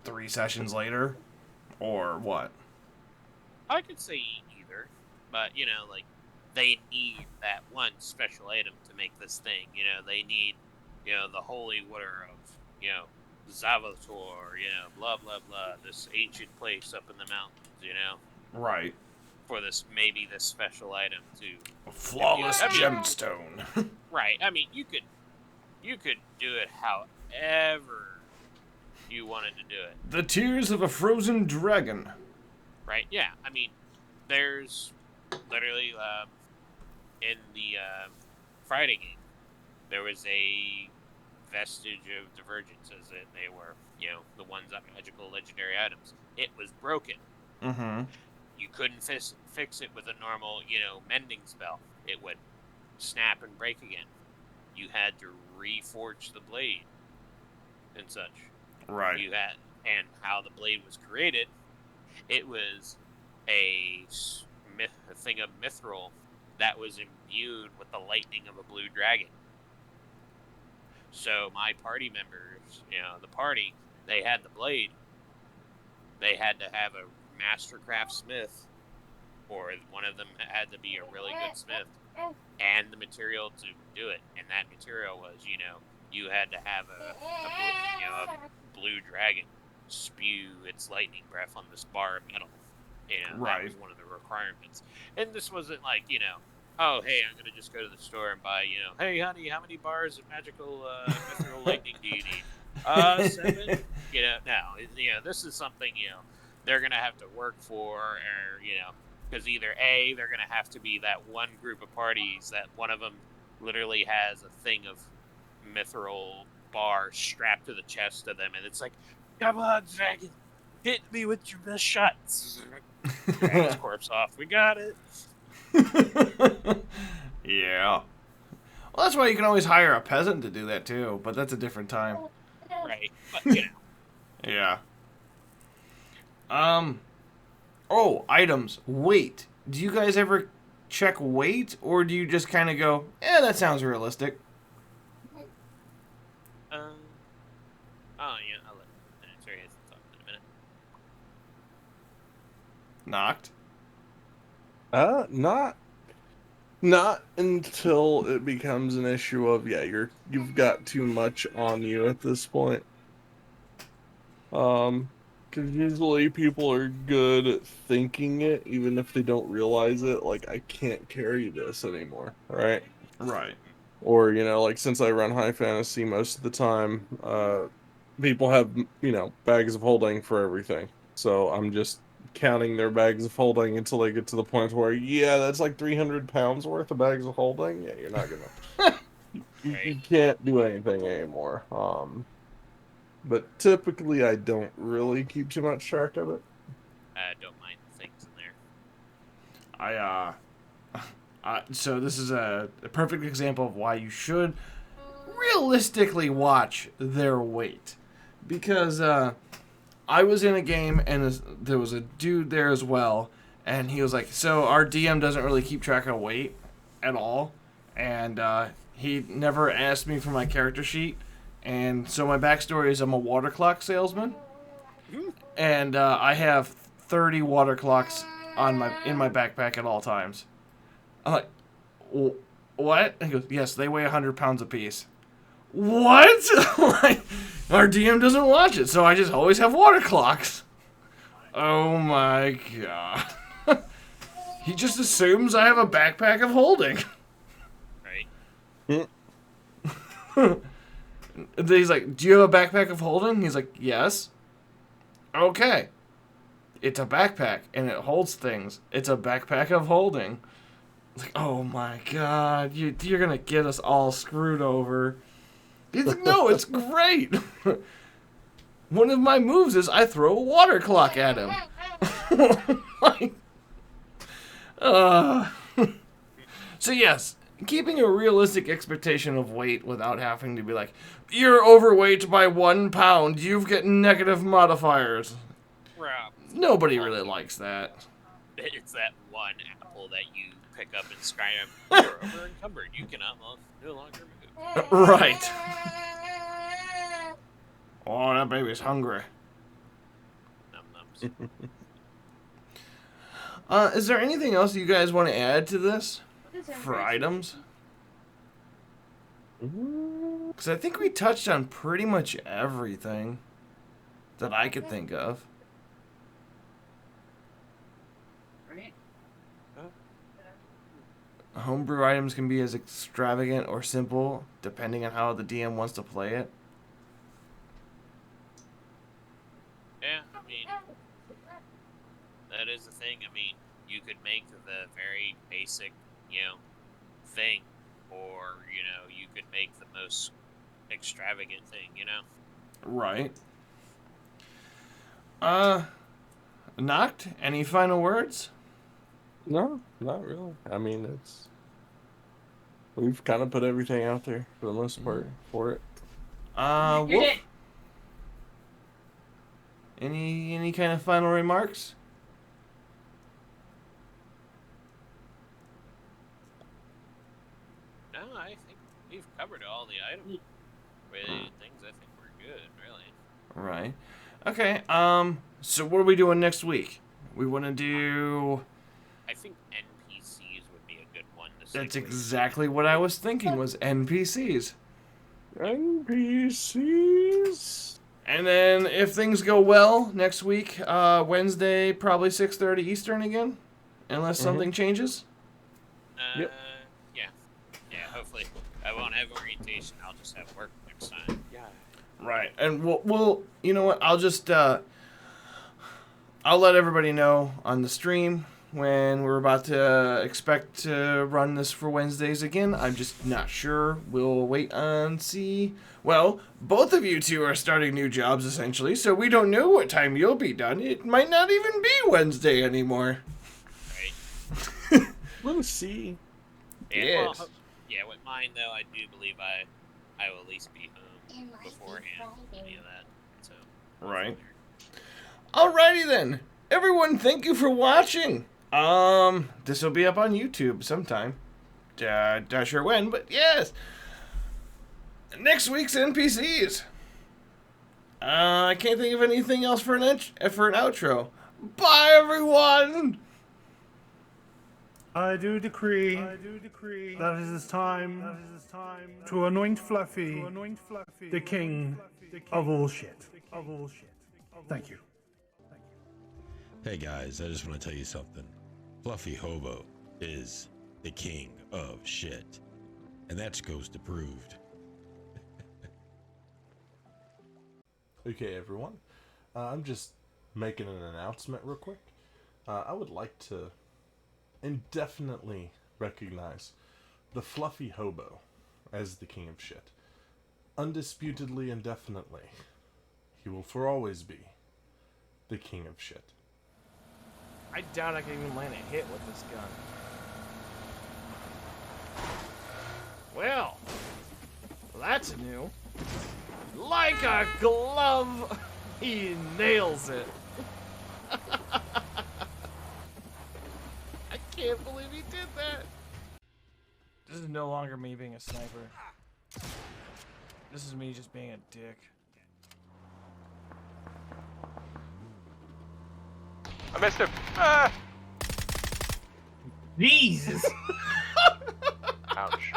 3 sessions later, or what? I could say either, but they need that one special item to make this thing. They need the holy water of Zavator, blah blah blah, this ancient place up in the mountains, Right. for this special item to A flawless gemstone. Right. I mean, you could do it however you wanted to do it. The tears of a frozen dragon. Right? Yeah. I mean, there's literally in the Friday game, there was a vestige of divergence, as they were, the ones on magical legendary items. It was broken. Mm-hmm. You couldn't fix it with a normal, mending spell. It would snap and break again. You had to reforge the blade and such. Right. And how the blade was created, it was a thing of mithril that was imbued with the lightning of a blue dragon. So my party members, the party, they had the blade. They had to have a master craftsmith, or one of them had to be a really good smith, and the material to do it. And that material was, you had to have a blue dragon spew its lightning breath on this bar of metal. Right. That was one of the requirements. And this wasn't like, oh, hey, I'm going to just go to the store and buy, hey, honey, how many bars of magical mithril lightning do you need? 7? No, this is something, they're going to have to work for, or, because either A, they're going to have to be that one group of parties that one of them literally has a thing of mithril bar strapped to the chest of them, and it's like, come on, dragon, hit me with your best shots. Drag his corpse off. We got it. Yeah. Well, that's why you can always hire a peasant to do that too, but that's a different time. Right, but Yeah. Oh, items. Weight. Do you guys ever check weight, or do you just kind of go, that sounds realistic? Oh yeah, I'll let Terry talk in a minute. Knocked. Not until it becomes an issue of you've got too much on you at this point. Because usually people are good at thinking it, even if they don't realize it. Like, I can't carry this anymore, right? Right. Or, like, since I run high fantasy most of the time, people have, bags of holding for everything. So I'm just counting their bags of holding until they get to the point where, that's like 300 pounds worth of bags of holding. Yeah, you're not gonna, you can't do anything anymore. But typically I don't really keep too much track of it. I don't mind the things in there. So this is a perfect example of why you should realistically watch their weight. Because I was in a game and there was a dude there as well, and he was like, so our DM doesn't really keep track of weight at all, and he never asked me for my character sheet, and so my backstory is I'm a water clock salesman, and I have 30 water clocks in my backpack at all times. I'm like, what? And he goes, yes, they weigh 100 pounds apiece. What? Like, our DM doesn't watch it, so I just always have water clocks. Oh my god. He just assumes I have a backpack of holding. Right. He's like, do you have a backpack of holding? He's like, yes. Okay. It's a backpack, and it holds things. It's a backpack of holding. It's like, oh my god, you're gonna get us all screwed over. He's like, no, it's great. One of my moves is I throw a water clock at him. Like, so yes, keeping a realistic expectation of weight without having to be like, you're overweight by 1 pound, you've got negative modifiers. Rob. Nobody really likes that. It's that one apple that you pick up in Skyrim. You're over encumbered. You cannot no longer move. Right. Oh, that baby's hungry. Num nums. Is there anything else you guys want to add to this for items? Because I think we touched on pretty much everything that I could think of. Right? Homebrew items can be as extravagant or simple, depending on how the DM wants to play it. Yeah, I mean, that is the thing. I mean, you could make the very basic, thing, or, you could make the most extravagant thing, Right. Knocked? Any final words? No, not really. I mean, we've kind of put everything out there for the most part for it. You're Wolf? dead. Any kind of final remarks? No, I think we've covered all the items. Really, things I think we're good, really. Right. Okay, so what are we doing next week? We want to do... I think NPCs would be a good one to That's stick with. exactly what I was thinking, was NPCs. NPCs. And then if things go well next week, Wednesday, probably 6:30 Eastern again, unless something changes. Yep. Yeah. Yeah, hopefully. I won't have orientation. I'll just have work next time. Yeah. Right. And we'll you know what? I'll just I'll let everybody know on the stream when we're about to expect to run this for Wednesdays again. I'm just not sure. We'll wait and see. Well, both of you two are starting new jobs essentially, so we don't know what time you'll be done. It might not even be Wednesday anymore. Right. We'll see. And, Yes. yeah, with mine, though, I do believe I will at least be home beforehand. Any of that. So. Right. Alrighty then. Everyone, thank you for watching. This will be up on YouTube sometime. Not sure when, but yes. Next week's NPCs. I can't think of anything else for an outro. Bye, everyone. I do decree that it is time to anoint Fluffy the king of all shit. Thank you. Hey guys, I just want to tell you something. Fluffy Hobo is the king of shit. And that's Ghost approved. Okay, everyone. I'm just making an announcement real quick. I would like to indefinitely recognize the Fluffy Hobo as the king of shit. Undisputedly, indefinitely. He will for always be the king of shit. I doubt I can even land a hit with this gun. Well, that's new. Like a glove, he nails it. I can't believe he did that. This is no longer me being a sniper. This is me just being a dick. I missed him. Ah! Jesus! Ouch.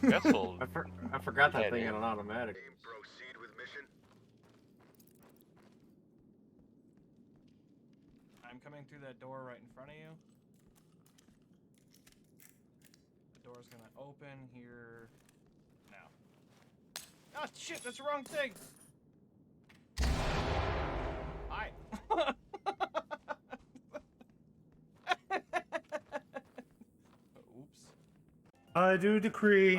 Guess we'll... I forgot that thing had an automatic. Proceed with mission. I'm coming through that door right in front of you. The door's gonna open here now. Oh shit, that's the wrong thing! Hi. I do decree